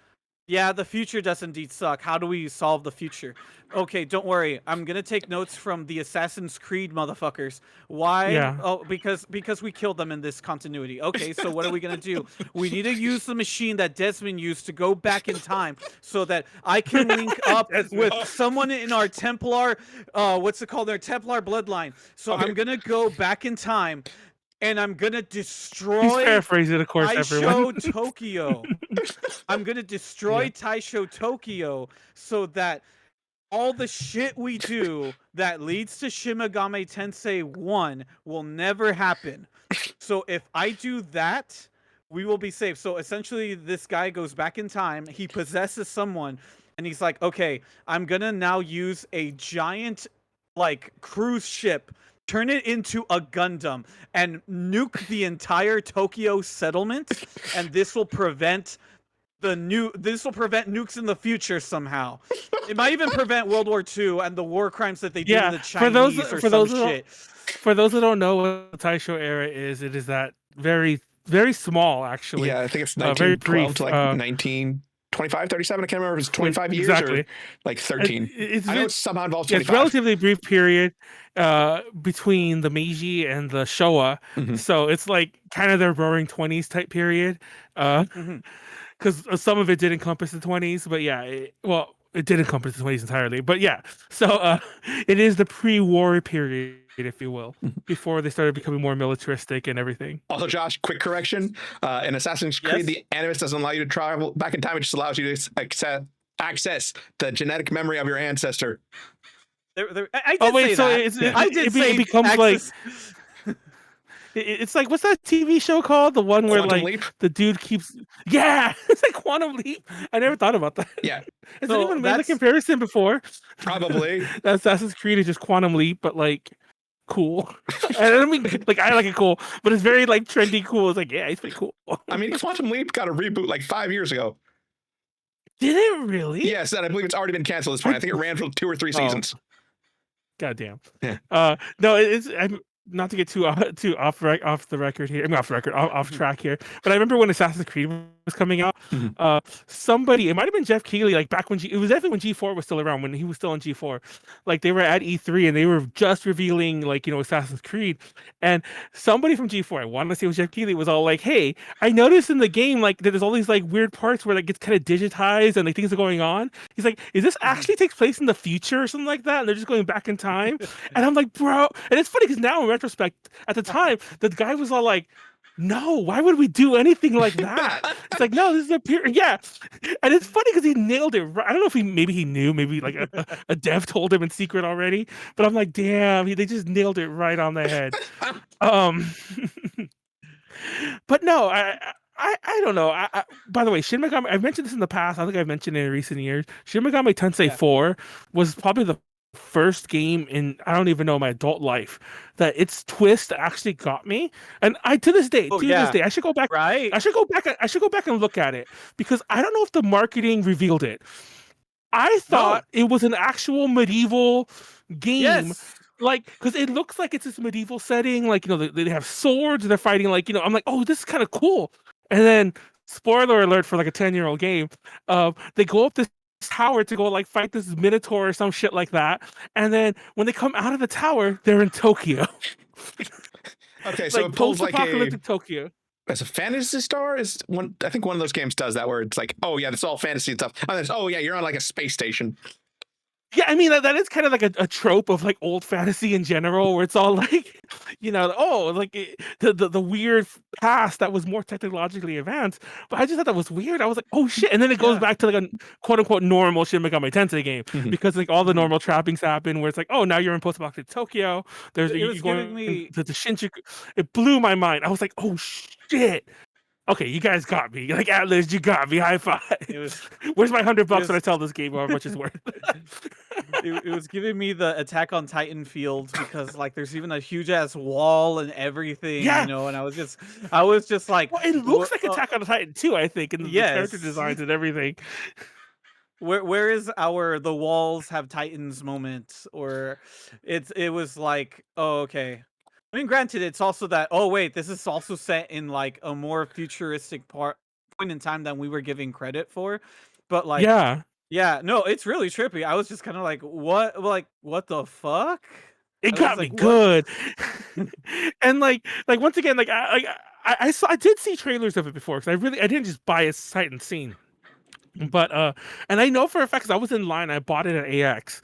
Yeah, the future does indeed suck. How do we solve the future? Okay, don't worry. I'm gonna take notes from the Assassin's Creed motherfuckers. Why? Yeah. Oh, because we killed them in this continuity. Okay, so what are we gonna do? We need to use the machine that Desmond used to go back in time so that I can link up with someone in our Templar, what's it called? Their Templar bloodline. So Okay. I'm gonna go back in time, and I'm gonna He's destroy paraphrasing, of course, everyone. Taisho Tokyo. I'm gonna destroy Yeah. Taisho Tokyo so that all the shit we do that leads to Shin Megami Tensei 1 will never happen. So if I do that, we will be safe. So essentially, this guy goes back in time, he possesses someone, and he's like, okay, I'm gonna now use a giant, like, cruise ship, turn it into a Gundam, and nuke the entire Tokyo settlement, and this will prevent nukes in the future somehow. It might even prevent World War II and the war crimes that they did in the Chinese or some shit. For those who don't know what the Taisho era is, it is that very, very small, actually. Yeah, I think it's very 1912 brief. to like 1925, 37. I can't remember if it's 25 years exactly. or like 13. I know it somehow involves It's 25. relatively brief period between the Meiji and the Showa. Mhm. So it's like kind of their roaring 20s type period. Because some of it did encompass the 20s, but yeah, it did encompass the 20s entirely. But yeah, so it is the pre-war period, if you will, before they started becoming more militaristic and everything. Also, Josh, quick correction. In Assassin's Creed, the animus doesn't allow you to travel back in time. It just allows you to access the genetic memory of your ancestor. I Oh did wait, say so that. I did say it becomes like access. it's like, what's that TV show called? The one where Quantum like leap? the dude keeps, yeah, it's like Quantum Leap. I never thought about that. Yeah, Has So anyone made the that's comparison before? probably. That Assassin's Creed is just Quantum Leap, but like cool. And I mean, like I like it cool, but it's very like trendy cool. It's like, yeah, it's pretty cool. I mean, Quantum Leap got a reboot like 5 years ago. Did it really? Yes, and I believe it's already been canceled at this point. I think it ran for 2 or 3 seasons. Goddamn. Yeah. No, I'm not to get too off the record here. I mean, off the record, off track here. But I remember when Assassin's Creed was coming out. Somebody, it might have been Jeff Keighley, like back when it was definitely when G4 was still around, when he was still on G4. Like they were at E3 and they were just revealing like Assassin's Creed, and somebody from G4, I want to say it was Jeff Keighley, was all like, "Hey, I noticed in the game like that there's all these like weird parts where it gets kind of digitized and like things are going on." He's like, "Is this actually takes place in the future or something like that?" And they're just going back in time. And I'm like, bro, and it's funny because now in retrospect, at the time, the guy was all like, "No, why would we do anything like that?" It's like, no, this is a period. Yeah. And it's funny because he nailed it. I don't know if maybe he knew, maybe like a dev told him in secret already, but I'm like, damn, they just nailed it right on the head. But no, I don't know. By the way, Shin Megami, I've mentioned this in the past. I think I've mentioned it in recent years. Shin Megami Tensei 4 was probably the first game in, I don't even know, my adult life that its twist actually got me. And I to this day, I should go back. Right. I should go back and look at it because I don't know if the marketing revealed it. I thought it was an actual medieval game. Yes. Like, because it looks like it's this medieval setting, like they have swords, they're fighting, like I'm like, oh, this is kind of cool. And then, spoiler alert for like a 10-year-old game, they go up this tower to go like fight this minotaur or some shit like that, and then when they come out of the tower, they're in Tokyo. Okay, so like it pulls like post-apocalyptic Tokyo. as a Fantasy Star is one. I think one of those games does that where it's like, oh yeah, it's all fantasy and stuff. And then it's, oh yeah, you're on like a space station. Yeah, I mean that is kind of like a trope of like old fantasy in general, where it's all like, the weird past that was more technologically advanced. But I just thought that was weird. I was like, oh shit, and then it goes back to like a quote unquote normal Shin Megami Tensei game because like all the normal trappings happen, where it's like, oh, now you're in post-apocalyptic Tokyo. There's It was giving going me to the Shinjuku. It blew my mind. I was like, oh shit. Okay, you guys got me. Like Atlas, you got me. High five. Where's my $100 when I tell this game how much it's worth? it was giving me the Attack on Titan fields because like there's even a huge ass wall and everything, and I was just like, well, it looks like Attack on Titan too, I think, and the character designs and everything. Where is our the walls have titans moment? Or it was like, oh, okay. I mean, granted, it's also that, oh wait, this is also set in like a more futuristic point in time than we were giving credit for. But like, yeah, no, it's really trippy. I was just kind of like, what the fuck? It got me good. And like once again, like I did see trailers of it before because I didn't just buy a sight and scene. But and I know for a fact, because I was in line, I bought it at AX.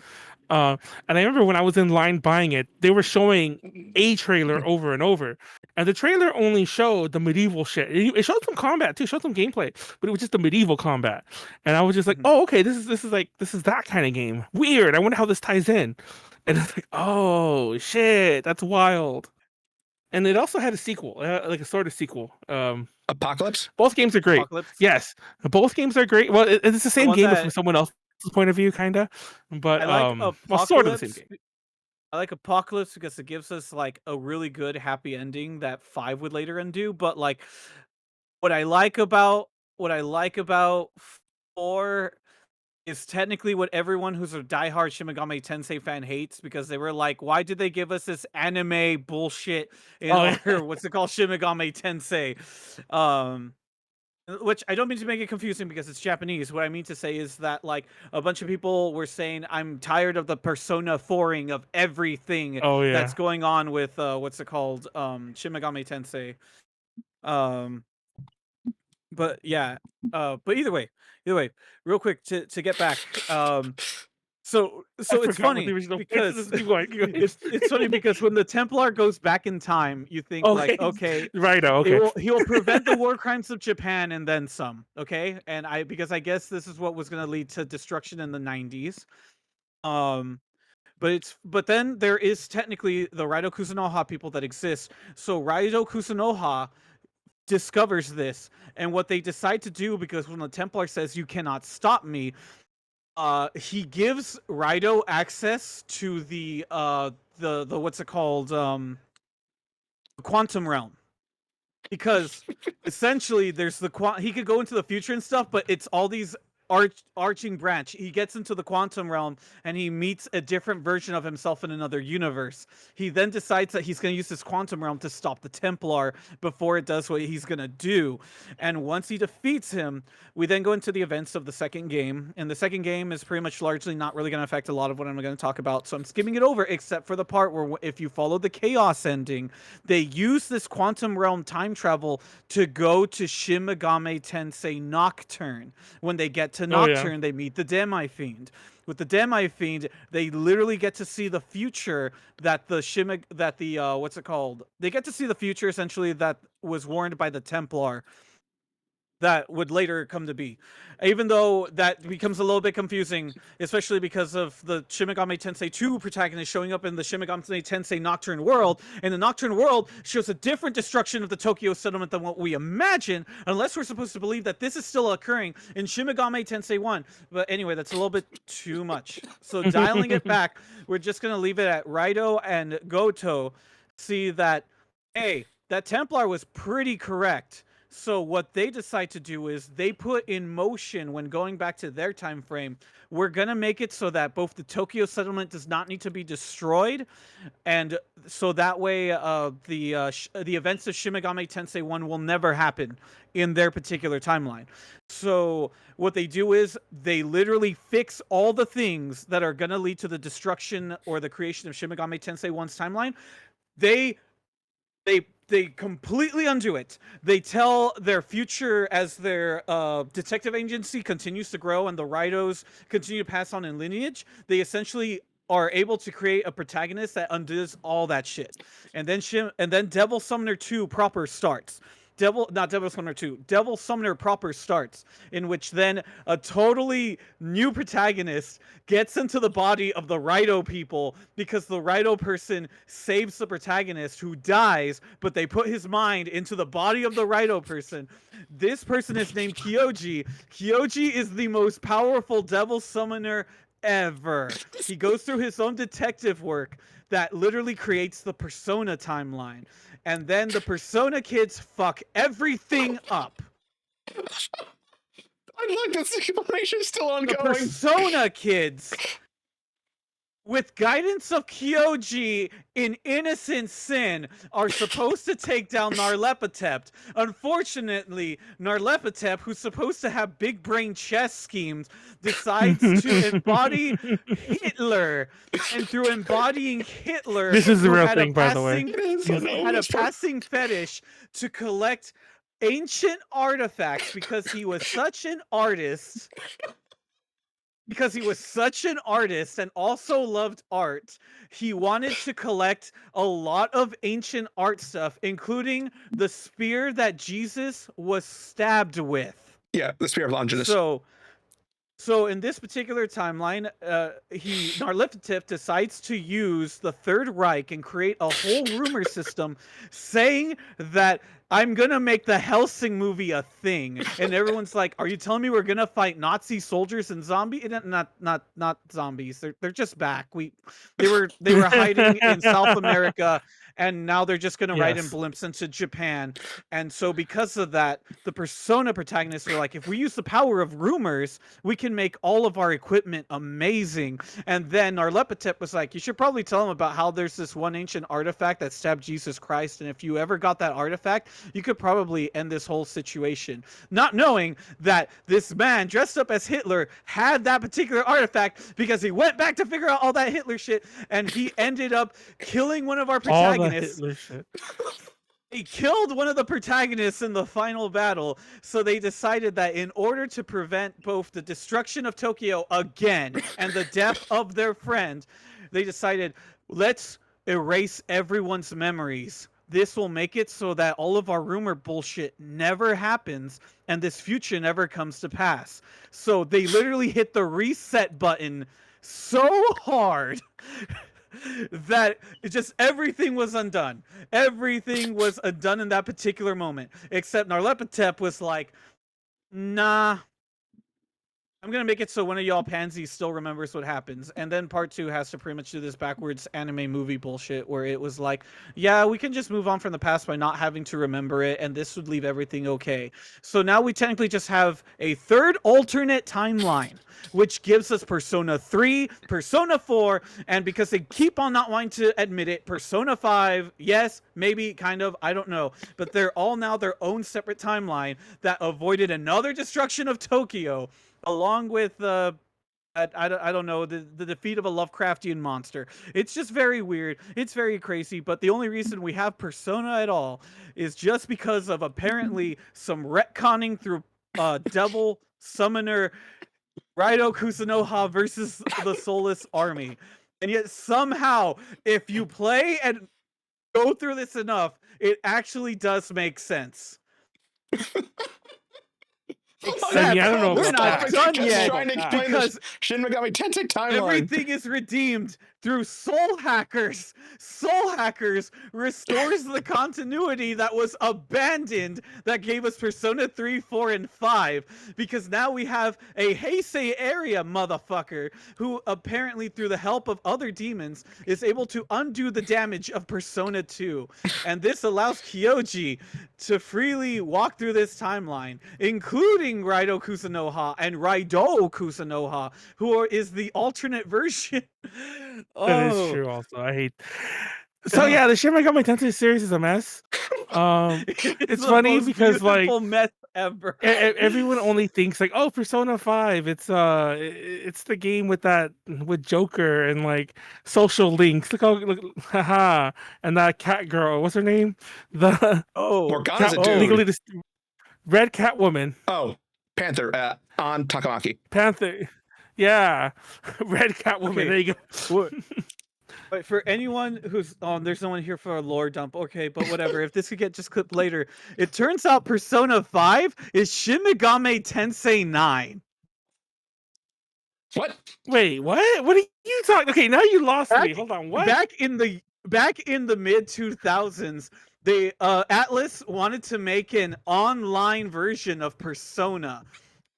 And I remember when I was in line buying it, they were showing a trailer over and over, and the trailer only showed the medieval shit. It showed some combat too, showed some gameplay, but it was just the medieval combat. And I was just like, oh, okay, this is that kind of game. Weird. I wonder how this ties in. And it's like, oh shit, that's wild. And it also had a sequel, like a sort of sequel. Apocalypse? Both games are great. Yes, both games are great. Well, it's the same game from someone else's point of view, kind of. But I like well, sort of the same game. I like Apocalypse because it gives us like a really good happy ending that 5 would later undo. But like, what I like about 4 is technically what everyone who's a diehard Shin Megami Tensei fan hates, because they were like, why did they give us this anime bullshit in our what's it called, Shin Megami Tensei? Which I don't mean to make it confusing because it's Japanese. What I mean to say is that like a bunch of people were saying, I'm tired of the Persona 4ing of everything that's going on with what's it called, Shin Megami Tensei. But yeah, but either way, real quick to get back, So I it's forgot what funny the original because is. Keep going, keep going. it's funny because when the Templar goes back in time, you think like, okay, Raidou, okay. he will prevent the war crimes of Japan and then some. Okay, and because I guess this is what was going to lead to destruction in the 90s. But then there is technically the Raidou Kusunoha people that exist. So Raidou Kusunoha discovers this, and what they decide to do, because when the Templar says you cannot stop me, he gives Raidou access to the what's it called, quantum realm, because essentially there's he could go into the future and stuff, but it's all these arching branch. He gets into the quantum realm and he meets a different version of himself in another universe. He then decides that he's going to use this quantum realm to stop the Templar before it does what he's going to do. And once he defeats him, we then go into the events of the second game. And the second game is pretty much largely not really going to affect a lot of what I'm going to talk about. So I'm skimming it over, except for the part where if you follow the chaos ending, they use this quantum realm time travel to go to Shin Megami Tensei Nocturne. When they get to Nocturne, they meet the Demi-Fiend. With the Demi-Fiend, they literally get to see the future that the what's it called? They get to see the future essentially that was warned by the Templar, that would later come to be. Even though that becomes a little bit confusing, especially because of the Shin Megami Tensei 2 protagonist showing up in the Shin Megami Tensei Nocturne world, and the Nocturne world shows a different destruction of the Tokyo settlement than what we imagine, unless we're supposed to believe that this is still occurring in Shin Megami Tensei 1. But anyway, that's a little bit too much. So dialing it back, we're just going to leave it at Raidou and Goto see that, hey, that Templar was pretty correct. So what they decide to do is they put in motion, when going back to their time frame, we're going to make it so that both the Tokyo settlement does not need to be destroyed, and so that way the events of Shin Megami Tensei 1 will never happen in their particular timeline. So what they do is they literally fix all the things that are going to lead to the destruction or the creation of Shin Megami Tensei 1's timeline. They completely undo it. They tell their future, as their detective agency continues to grow and the Raidous continue to pass on in lineage, they essentially are able to create a protagonist that undoes all that shit. And then Devil Summoner 2 proper starts. Devil Summoner proper starts, in which then a totally new protagonist gets into the body of the Raidou people, because the Raidou person saves the protagonist who dies, but they put his mind into the body of the Raidou person. This person is named Kyoji. Kyoji is the most powerful Devil Summoner ever. He goes through his own detective work that literally creates the Persona timeline. And then the Persona kids fuck everything up. I like this explanation still ongoing. The Persona kids, with guidance of Kyoji in innocent sin, are supposed to take down Narlepetept. Unfortunately, Narlepetept, who's supposed to have big brain chess schemes, decides to embody Hitler. And through embodying Hitler, This is the real thing, by the way. Had a passing fetish to collect ancient artifacts, because he was such an artist. Because he was such an artist and also loved art, he wanted to collect a lot of ancient art stuff, including the spear that Jesus was stabbed with. Yeah, the Spear of Longinus. So in this particular timeline, Narlepetept decides to use the Third Reich and create a whole rumor system saying that I'm gonna make the Helsing movie a thing, and everyone's like, "Are you telling me we're gonna fight Nazi soldiers and zombies? Not zombies. They're just back. They were hiding in South America, and now they're just gonna ride in blimps into Japan." And so because of that, the Persona protagonists are like, "If we use the power of rumors, we can make all of our equipment amazing." And then Narlepetept was like, "You should probably tell them about how there's this one ancient artifact that stabbed Jesus Christ, and if you ever got that artifact, you could probably end this whole situation." Not knowing that this man dressed up as Hitler had that particular artifact, because he went back to figure out all that Hitler shit, and he ended up killing one of our protagonists. All the Hitler shit. They killed one of the protagonists in the final battle, so they decided that in order to prevent both the destruction of Tokyo again and the death of their friend, they decided, let's erase everyone's memories. This will make it so that all of our rumor bullshit never happens and this future never comes to pass. So they literally hit the reset button so hard that everything was undone. Everything was undone in that particular moment, except Narlepatep was like, nah, I'm gonna make it so one of y'all pansies still remembers what happens. And then part 2 has to pretty much do this backwards anime movie bullshit where it was like, yeah, we can just move on from the past by not having to remember it, and this would leave everything okay. So now we technically just have a third alternate timeline, which gives us Persona 3, Persona 4, and because they keep on not wanting to admit it, Persona 5, yes, maybe, kind of, I don't know. But they're all now their own separate timeline that avoided another destruction of Tokyo, along with I don't know, the defeat of a Lovecraftian monster. It's just very weird. It's very crazy. But the only reason we have Persona at all is just because of apparently some retconning through Devil Summoner Raidou Kusunoha versus the Soulless Army. And yet somehow, if you play and go through this enough, it actually does make sense. Except, I don't know we're about not that. done yet Trying to explain because this Shin Megami Tensei timeline. everything is redeemed through Soul Hackers. Soul Hackers restores the continuity that was abandoned that gave us Persona 3, 4, and 5. Because now we have a Heisei area motherfucker who apparently, through the help of other demons, is able to undo the damage of Persona 2. And this allows Kyoji to freely walk through this timeline, including Raidou Kusunoha and Raidou Kusunoha, who is the alternate version. That is true. Also, I hate. So yeah, the Shin Megami Tensei series is a mess. It's the funny most because like beautiful mess ever. everyone only thinks like, oh, Persona 5. It's the game with Joker and like social links. Look, haha, and that cat girl. What's her name? The Morgana's a cat, dude. legally red cat woman. Oh, Panther on Takamaki. Panther. Yeah, red cat woman. Okay. There you go. But for anyone who's there's no one here for a lore dump. Okay, but whatever. If this could get just clipped later, it turns out Persona 5 is Shin Megami Tensei 9. What? Wait, what? What are you talking? Okay, now you lost me. Hold on. What? Back in the mid 2000s, they Atlas wanted to make an online version of Persona,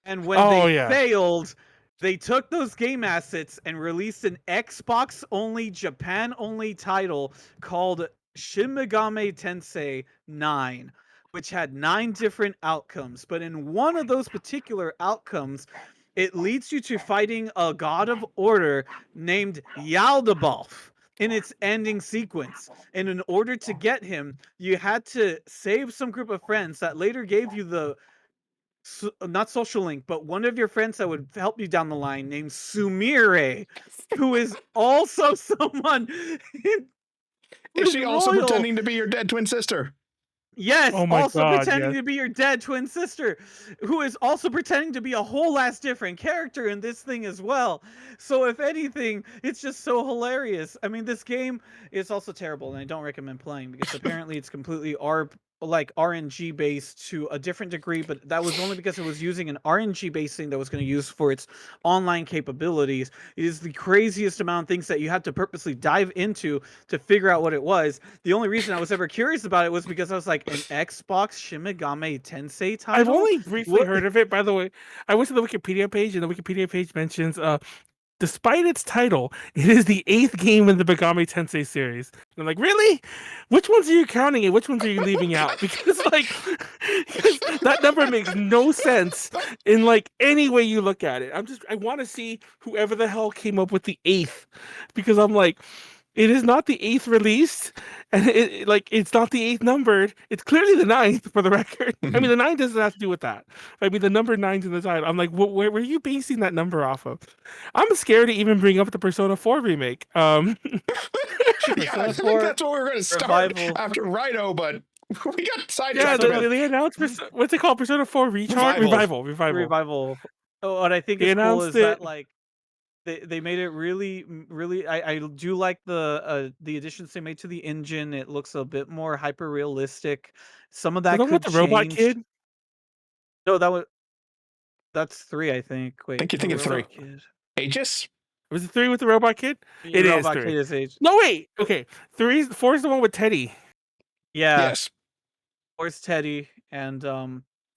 and when they failed, they took those game assets and released an Xbox only, Japan only title called Shin Megami Tensei 9, which had 9 different outcomes. But in one of those particular outcomes, it leads you to fighting a god of order named Yaldabaoth in its ending sequence. And in order to get him, you had to save some group of friends that later gave you the not social link, but one of your friends that would help you down the line named Sumire, who is also someone. Is she also pretending to be your dead twin sister? Yes, oh my also God, pretending yes. to be your dead twin sister, who is also pretending to be a whole ass different character in this thing as well. So if anything, it's just so hilarious. I mean, this game is also terrible, and I don't recommend playing because apparently it's completely RNG based to a different degree, but that was only because it was using an RNG based thing that was going to use for its online capabilities. It is the craziest amount of things that you had to purposely dive into to figure out what it was. The only reason I was ever curious about it was because I was like, an Xbox Shin Megami Tensei title? I've only briefly heard of it, by the way. I went to the Wikipedia page, and the Wikipedia page mentions despite its title, it is the 8th game in the Megami Tensei series. And I'm like, really? Which ones are you counting and which ones are you leaving out? Because that number makes no sense in like any way you look at it. I want to see whoever the hell came up with the 8th, because I'm like, it is not the 8th released, and it's not the 8th numbered. It's clearly the 9th, for the record. I mean, the 9 doesn't have to do with that. I mean, the number 9's in the title. I'm like, where are you basing that number off of? I'm scared to even bring up the Persona 4 remake. Yeah, I think that's what we're going to start after Raidou, but We got Yeah, sidetracked a bit. they announced what's it called? Persona 4 Recharge? Revival. Revival. Oh, what I think They is cool announced is that it. like they made it really. I do like the additions they made to the engine. It looks a bit more hyper realistic. Some of The that one with could the robot change. kid? No, that's 3, I think. I think Wait, you're the thinking 3. robot kid. Aegis? Was it 3 with the robot kid? It is Robot 3. kid is age. No, wait. Okay. 4 is the one with Teddy Yeah, Yes. where's Teddy and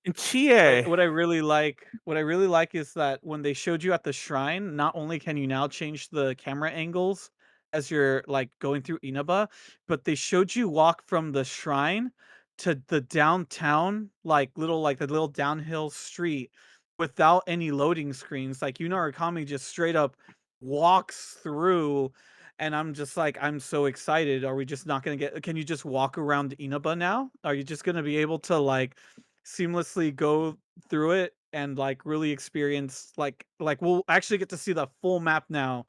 and Chie. what I really like is that when they showed you at the shrine, not only can you now change the camera angles as you're like going through Inaba, but they showed you walk from the shrine to the downtown, like the little downhill street without any loading screens. Like Arakami just straight up walks through, and I'm just like, I'm so excited. Are we just not gonna can you just walk around Inaba now? Are you just gonna be able to like seamlessly go through it and like really experience like we'll actually get to see the full map now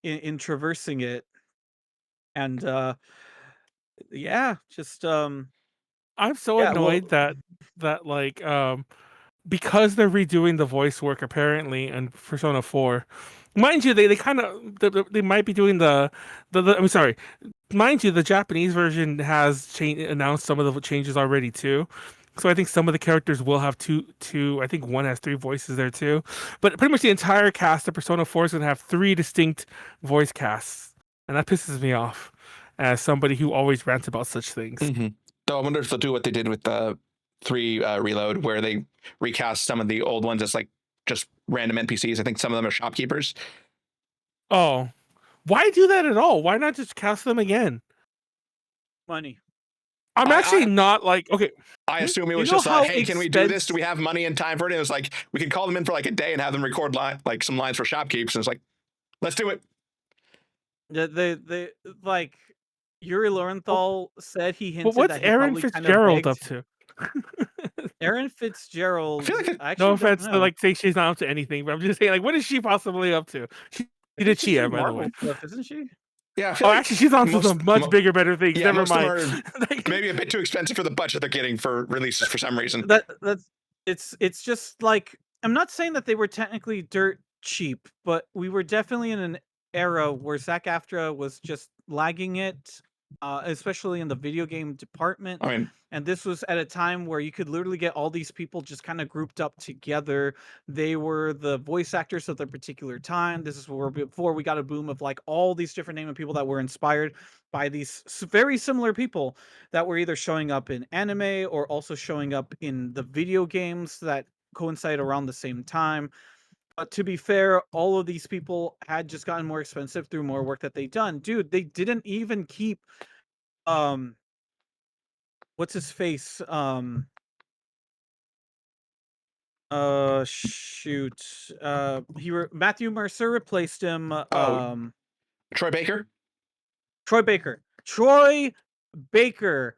in traversing it, and yeah, just I'm so yeah, well, annoyed that like because they're redoing the voice work apparently in Persona 4. Mind you, they kind of they might be doing I'm sorry. Mind you, the Japanese version has announced some of the changes already too. So I think some of the characters will have two. I think one has 3 voices there too. But pretty much the entire cast of Persona 4 is going to have 3 distinct voice casts, and that pisses me off as somebody who always rants about such things. Mm-hmm. So I wonder if they'll do what they did with the 3 Reload, where they recast some of the old ones as like just random NPCs. I think some of them are shopkeepers. Oh, why do that at all? Why not just cast them again? money. I'm actually I not like okay. I assume it You was know just how hey, can we do this? Do we have money and time for it? And it was like we could call them in for like a day and have them record like some lines for shopkeeps. And it's like, let's do it. They like Yuri Lowenthal said he But hinted what's that he Aaron probably kind of Fitzgerald up begged to? Aaron I Fitzgerald. feel like I No actually don't offense to know. like say she's not up to anything, but I'm just saying like what is she possibly up to? She I did think she's Chia, in by the way. Marvel stuff, isn't she? yeah, I feel Oh, like actually, she's on to some much bigger, better things. yeah, Never most of mind. them are Like, maybe a bit too expensive for the budget they're getting for releases for some reason. That's it's just like, I'm not saying that they were technically dirt cheap, but we were definitely in an era where SAG-AFTRA was just lagging it, especially in the video game department. I mean, And this was at a time where you could literally get all these people just kind of grouped up together. They were the voice actors of their particular time. This is where before we got a boom of like all these different name of people that were inspired by these very similar people that were either showing up in anime or also showing up in the video games that coincide around the same time. But to be fair, all of these people had just gotten more expensive through more work that they'd done. Dude, they didn't even keep um what's his face? Shoot. Matthew Mercer replaced him. Troy Baker. Troy Baker. Troy Baker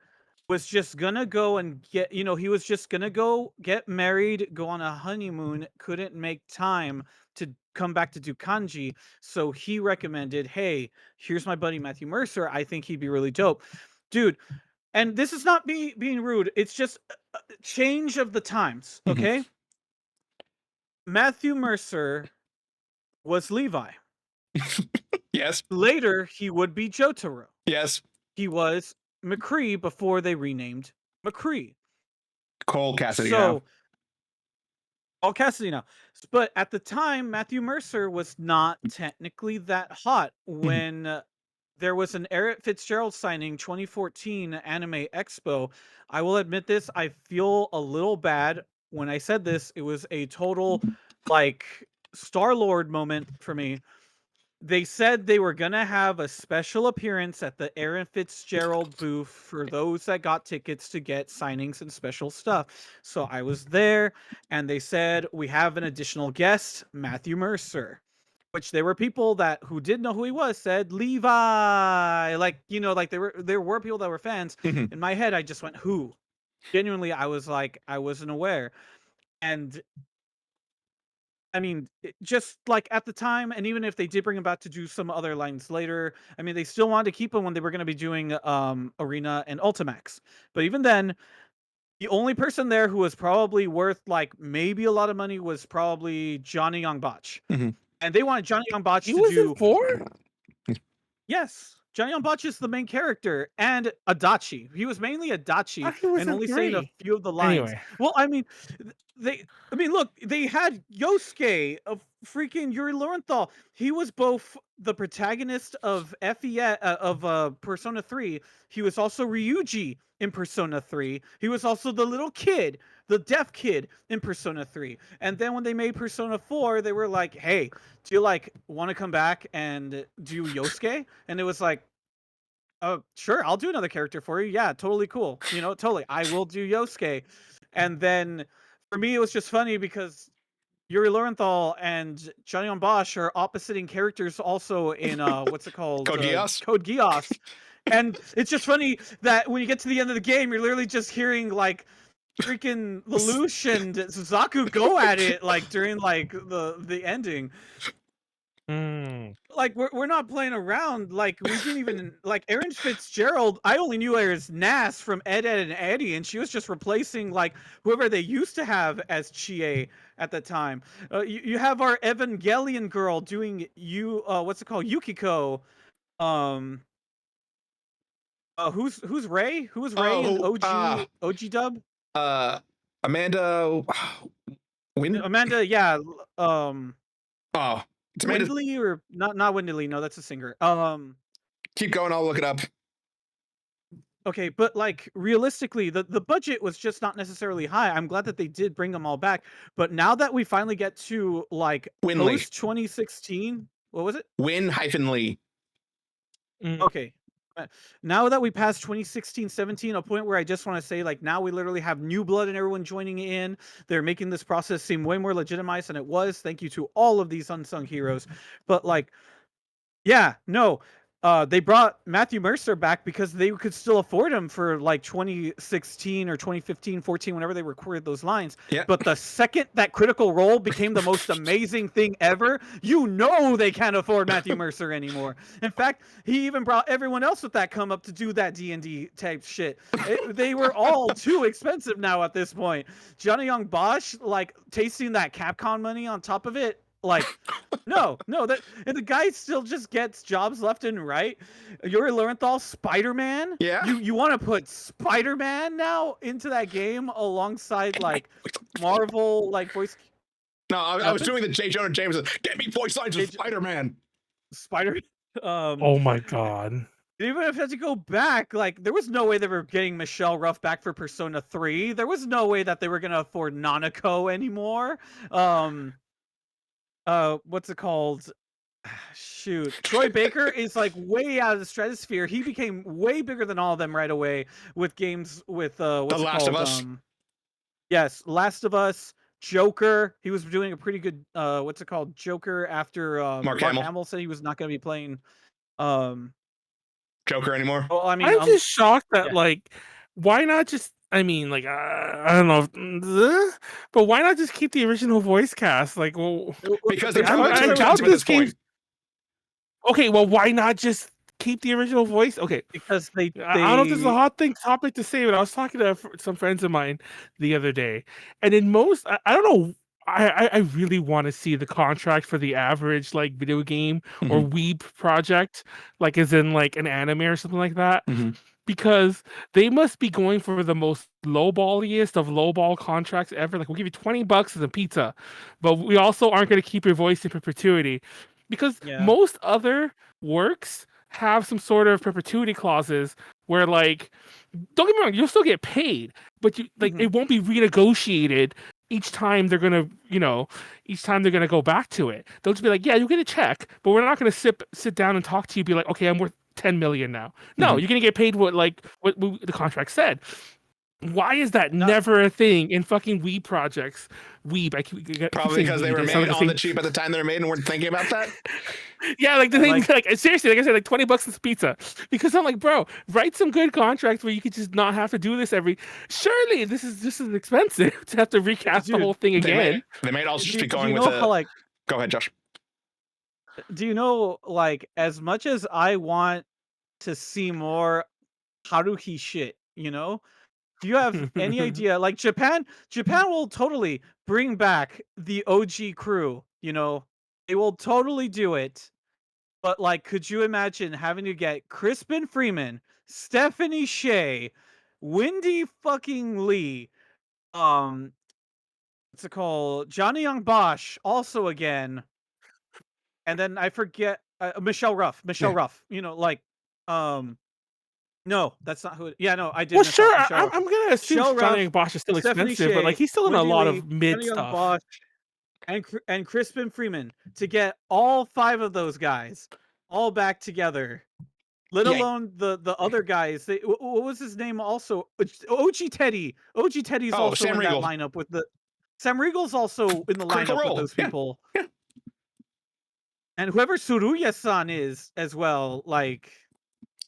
was just gonna go and get, he was just gonna go get married, go on a honeymoon, couldn't make time to come back to do kanji. So he recommended, hey, here's my buddy Matthew Mercer. I think he'd be really dope. Dude, and this is not me being rude. It's just a change of the times, Mhm. okay? Matthew Mercer was Levi. Yes. Later, he would be Jotaro. Yes. He was McCree before they renamed McCree. Cole Cassidy. So, all Cassidy now. But at the time, Matthew Mercer was not technically that hot when there was an Eric Fitzgerald signing 2014 Anime Expo. I will admit this, I feel a little bad when I said this. It was a total like Star-Lord moment for me. They said they were going to have a special appearance at the Aaron Fitzgerald booth for those that got tickets to get signings and special stuff. So I was there, and they said, we have an additional guest, Matthew Mercer. Which there were people who did know who he was said Levi, like there were people that were fans. Mhm. In my head, I just went who. Genuinely, I was like I wasn't aware, and I mean, just like at the time, and even if they did bring him back to do some other lines later, I mean, they still wanted to keep him when they were going to be doing Arena and Ultimax. But even then, the only person there who was probably worth like maybe a lot of money was probably Johnny Young Botch. Mhm. And they wanted Johnny Young Botch He to was in do 4? yes. Johnny Young Botch is the main character and Adachi. He was mainly Adachi He was and in only saying a 3. few of the lines. Anyway. Well, I mean, look, they had Yosuke of freaking Yuri Lowenthal. He was both the protagonist of Persona 3. He was also Ryuji in Persona 3. He was also the little kid, the deaf kid in Persona 3. And then when they made Persona 4, they were like, "Hey, do you like want to come back and do Yosuke?" And it was like, "Oh, sure, I'll do another character for you. Yeah, totally cool. You know, totally. I will do Yosuke." And then for me, it was just funny because Yuri Lowenthal and Johnny on Bosch are oppositing characters also in what's it called? Code Geass? Code Geass. And it's just funny that when you get to the end of the game, you're literally just hearing like freaking Lelouch and Suzaku go at it like during like the ending. Mm. Like we're not playing around. Like we didn't even like Erin Fitzgerald. I only knew her as Nas from Ed, Ed and Eddie, and she was just replacing like whoever they used to have as Chie at the time. You have our Evangelion girl doing what's it called, Yukiko. Um, who's Ray? Who's Ray in OG dub? Amanda Amanda, yeah. It's Amanda. Windley or not Windley? No, that's a singer. Keep going. I'll look it up. Okay, but like realistically, the budget was just not necessarily high. I'm glad that they did bring them all back. But now that we finally get to like Winley. post 2016, what was it? Win-Lee. Okay. Now that we passed 2016-17, a point where I just want to say, like, now we literally have new blood and everyone joining in. They're making this process seem way more legitimized than it was. Thank you to all of these unsung heroes. But like, yeah, no. They brought Matthew Mercer back because they could still afford him for like 2016 or 2015, 14, whenever they recorded those lines. Yeah. But the second that Critical Role became the most amazing thing ever, you know they can't afford Matthew Mercer anymore. In fact, he even brought everyone else with that come up to do that D&D type shit. They were all too expensive now at this point. Johnny Young Bosch, like tasting that Capcom money on top of it. Like, no, that and the guy still just gets jobs left and right. Yuri Lowenthal, Spider-Man. Yeah. You want to put Spider-Man now into that game alongside like Marvel, like voice. No, I was doing the J. Jonah Jameson. Get me voice lines of Spider-Man. Spider. Oh my god. Even if you had to go back, like there was no way they were getting Michelle Ruff back for Persona 3. There was no way that they were gonna afford Nanako anymore. What's it called? Shoot, Troy Baker is like way out of the stratosphere. He became way bigger than all of them right away with games with what's The it Last called? of Us. Yes, Last of Us, Joker. He was doing a pretty good what's it called? Joker after Mark Hamill said he was not going to be playing Joker anymore. well, I mean, I'm just shocked that yeah. like, why not just? I mean, like, I don't know, but why not just keep the original voice cast? Like, well, Because they're I doubt this point. Okay, well, why not just keep the original voice? Okay, because they I don't know if this is a hot topic to say, but I was talking to some friends of mine the other day, and in most, I don't know. I really want to see the contract for the average like video game or weeb project, like as in like an anime or something like that, because they must be going for the most lowballiest of lowball contracts ever. Like we'll give you $20 as a pizza, but we also aren't going to keep your voice in perpetuity, because most other works have some sort of perpetuity clauses where like, don't get me wrong, you'll still get paid, but you like it won't be renegotiated each time they're gonna, each time they're gonna go back to it. They'll just be like, yeah, you'll get a check, but we're not gonna sit down and talk to you, be like, okay, I'm worth 10 million now. No, you're gonna get paid what the contract said. Why is that never a thing in fucking Wii projects? Weeb, I keep Probably saying because they Weeb, were it sounds made like on the the cheap at the time they were made and weren't thinking about that. Yeah, like the thing, Like- like seriously, like I said, like $20 is pizza. Because I'm like, bro, write some good contracts where you could just not have to do this every. Surely this is just as expensive to have to recast the Dude, whole thing again. They might also just be do going you with know a. how, like, Go ahead, Josh. do you know, like, as much as I want to see more Haruhi shit, you know? Do you have any idea? Like, Japan will totally bring back the OG crew, you know? They will totally do it. But, like, could you imagine having to get Crispin Freeman, Stephanie Shea, Wendy fucking Lee, what's it called? Johnny Young Bosch, also again. And then I forget Michelle Ruff. Yeah. Ruff. You know, like, no, that's not who. Yeah, no, I did. Well, mess up. sure, Michelle Ruff. I'm gonna assume Michelle Johnny Ruff, Young Bosch is still Stephanie expensive, but like Shea, he's still in a Wendy lot Lee, of mid Johnny Young stuff. Bosch, and Crispin Freeman, to get all 5 of those guys all back together. Let Yeah. alone the other guys. What was his name? Also, OG Teddy. OG Teddy's Oh, also Sam in Riegel. that lineup with the. Sam Riegel's also in the Critical lineup Role, with those yeah, people. yeah. And whoever Suruya-san is as well, like.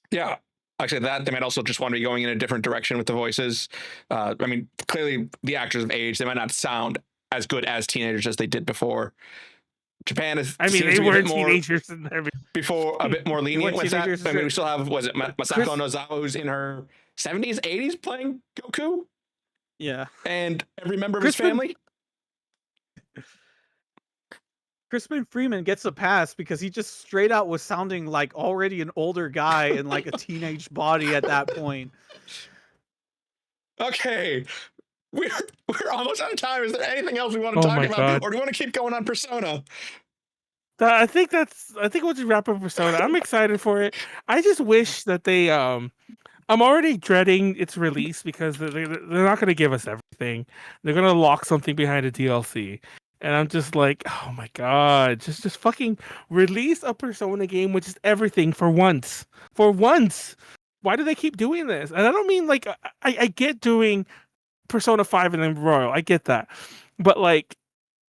Yeah. Actually, that they might also just want to be going in a different direction with the voices. I mean, clearly the actors have aged. They might not sound as good as teenagers as they did before. Japan is. I mean, seems they to be a were bit more, teenagers in there. before a bit more lenient with that. teenagers, I mean, we still have was it Masako Chris- Nozawa who's in her 70s, 80s playing Goku, Yeah. and every member of his Crispin- family. Crispin Freeman gets a pass because he just straight out was sounding like already an older guy in like a teenage body at that point. Okay. We're almost out of time. Is there anything else we want to Oh talk my about? God. Or do we want to keep going on Persona? I think we'll just wrap up Persona. I'm excited for it. I just wish that they I'm already dreading its release because they're not going to give us everything. They're going to lock something behind a DLC. And I'm just like, oh my God, just fucking release a Persona game which is everything for once. For once. Why do they keep doing this? And I don't mean like I get doing Persona 5 and then Royal. I get that. But like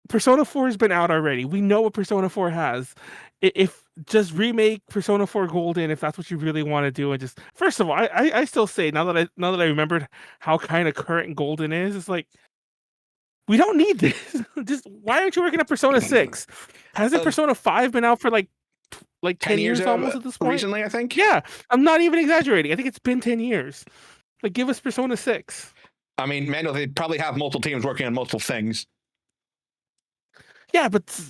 Persona 4 has been out already. We know what Persona 4 has. If just remake Persona 4 Golden, if that's what you really want to do, and just first of all, I still say now that I remembered how kind of current Golden is, it's like we don't need this. Just why aren't you working on Persona 6? Hasn't Persona 5 been out for like 10 years almost at this point? Recently, I think. Yeah, I'm not even exaggerating. I think it's been 10 years. Like, give us Persona 6. I mean, Manuel, they probably have multiple teams working on multiple things. Yeah, but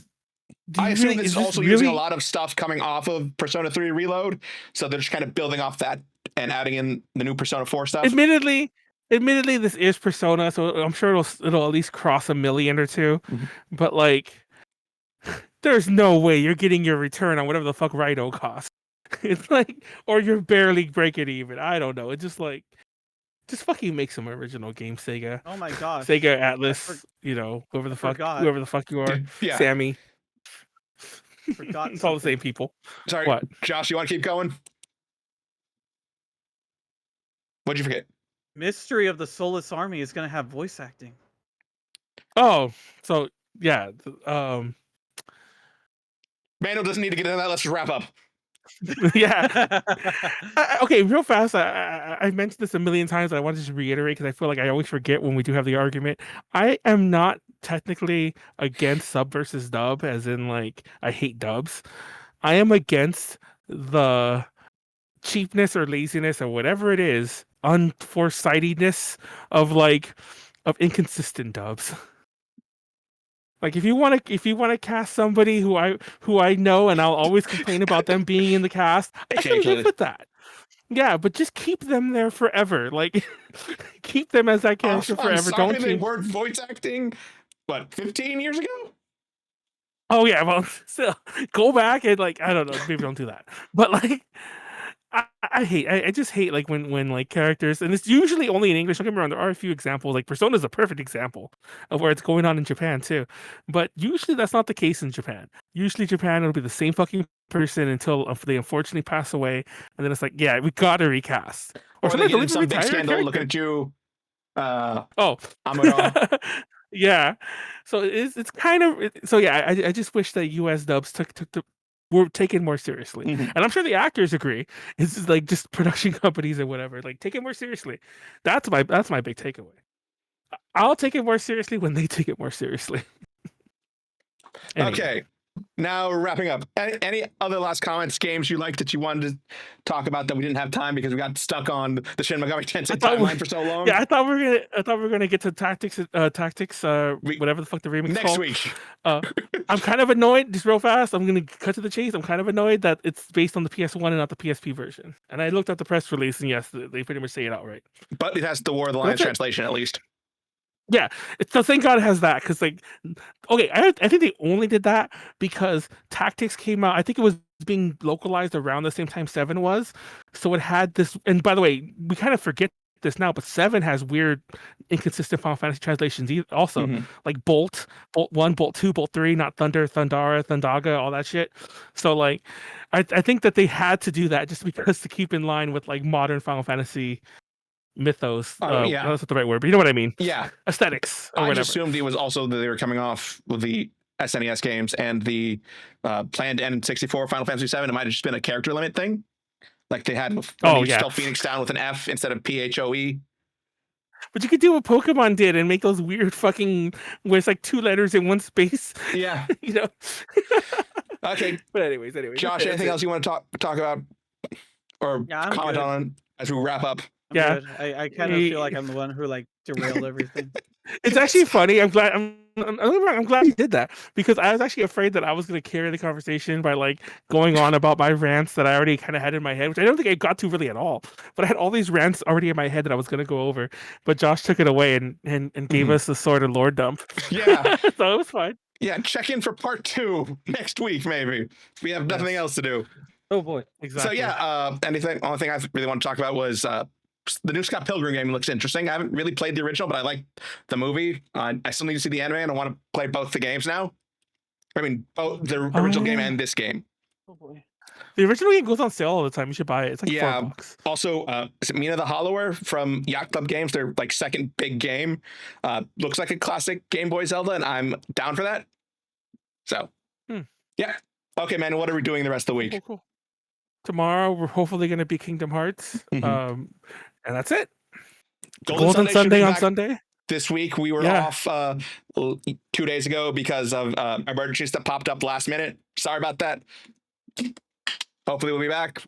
I assume it's also using a lot of stuff coming off of Persona 3 Reload, so they're just kind of building off that and adding in the new Persona 4 stuff. Admittedly, this is Persona, so I'm sure it'll at least cross 1 million or 2. Mhm. But like, there's no way you're getting your return on whatever the fuck Raidou costs. It's like, or you're barely breaking even. I don't know. It's just like, just fucking make some original game, Sega. Oh my gosh. Sega Atlas, whoever the fuck you are, Yeah. Sammy. Forgot It's all the same people. Sorry, What? Josh, you want to keep going? What'd you forget? Mystery of the Soulless Army is going to have voice acting. Oh, so yeah. Manuel doesn't need to get into that. Let's just wrap up. Yeah. Okay, real fast. I mentioned this a million times, but I want to just reiterate because I feel like I always forget when we do have the argument. I am not technically against sub versus dub, as in like I hate dubs. I am against the cheapness or laziness or whatever it is, unforesightedness of inconsistent dubs. Like if you want to cast somebody who I know and I'll always complain about them being in the cast, I can live with that. Yeah, but just keep them there forever. Like keep them as that character forever. I'm sorry, Don't they change. weren't voice acting. What, 15 years ago? Oh yeah, well, still go back and like I don't know, maybe don't do that. But like I just hate like when like characters, and it's usually only in English. Don't get me wrong, there are a few examples. Like Persona is a perfect example of where it's going on in Japan too. But usually that's not the case in Japan. Usually Japan it'll be the same fucking person until they unfortunately pass away, and then it's like, yeah, we gotta recast. Or they sometimes get they'll in some even big retire a scandal looking character. at you. Oh, Amuro. yeah. So it's kind of so yeah. I just wish that U.S. dubs were taken more seriously, Mhm. and I'm sure the actors agree. It's just like just production companies and whatever, like take it more seriously. That's my big takeaway. I'll take it more seriously when they take it more seriously. Anyway. Okay. Now wrapping up. Any other last comments, games you liked that you wanted to talk about that we didn't have time because we got stuck on the Shin Megami Tensei timeline for so long? Yeah, I thought we were gonna get to tactics. Whatever the fuck the remix Next called. week. I'm kind of annoyed. Just real fast, I'm gonna cut to the chase. I'm kind of annoyed that it's based on the PS1 and not the PSP version. And I looked at the press release, and yes, they pretty much say it outright. But it has the War of the Lions translation at least. Yeah, so thank God it has that because okay, I think they only did that because Tactics came out. I think it was being localized around the same time 7 was, so it had this. And by the way, we kind of forget this now, but 7 has weird, inconsistent Final Fantasy translations also, like Bolt 1, Bolt 2, Bolt 3, not Thunder, Thundara, Thundaga, all that shit. So like, I think that they had to do that just because to keep in line with like modern Final Fantasy mythos. Yeah, that's not the right word, but you know what I mean. Yeah, aesthetics. Or I whatever. just assumed it was also that they were coming off with the SNES games and the planned N64 Final Fantasy 7. It might have just been a character limit thing, like they had. Spell Phoenix down with an F instead of PHOE. But you could do what Pokemon did and make those weird fucking where it's like 2 letters in one space. Yeah, you know. Okay. But anyways, Josh, anything else you want to talk about or comment on as we wrap up? I'm good. I kind of feel like I'm the one who like derailed everything. It's actually funny. I'm glad you did that because I was actually afraid that I was going to carry the conversation by like going on about my rants that I already kind of had in my head, which I don't think I got to really at all. But I had all these rants already in my head that I was going to go over, but Josh took it away and gave us a sort of lore dump. Yeah, so it was fine. Yeah, check in for part 2 next week maybe. We have nothing else to do. Oh boy, So exactly. yeah, only thing I really want to talk about was the new Scott Pilgrim game looks interesting. I haven't really played the original, but I like the movie. I still need to see the anime, and I want to play both the games now. I mean, both the original game and this game. Oh boy. The original game goes on sale all the time. You should buy it. It's like $4. Also, is it Mina the Hollower from Yacht Club Games? Their like second big game. Looks like a classic Game Boy Zelda, and I'm down for that. So, yeah. Okay, man. What are we doing the rest of the week? Cool. Tomorrow we're hopefully going to be Kingdom Hearts, and that's it. Golden Sunday on Sunday. This week we were off 2 days ago because of emergencies that popped up last minute. Sorry about that. Hopefully we'll be back.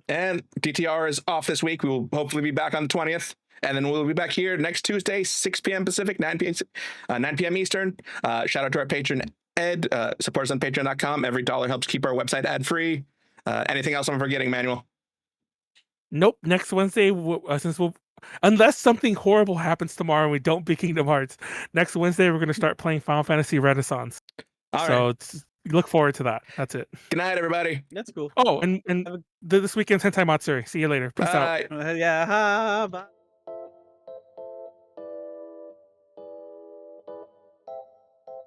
And DTR is off this week. We will hopefully be back on the 20th. And then we'll be back here next Tuesday, 6 p.m. Pacific, 9 p.m. Eastern. Shout out to our patron, Ed. Support us on patreon.com. Every dollar helps keep our website ad-free. Anything else I'm forgetting, Manuel? Nope. Next Wednesday, unless something horrible happens tomorrow and we don't beat Kingdom Hearts, next Wednesday we're going to start playing Final Fantasy Renaissance. Look forward to that. That's it. Good night, everybody. That's cool. Oh, and this weekend's Hentai Matsuri. See you later. Peace out. Yeah. Bye.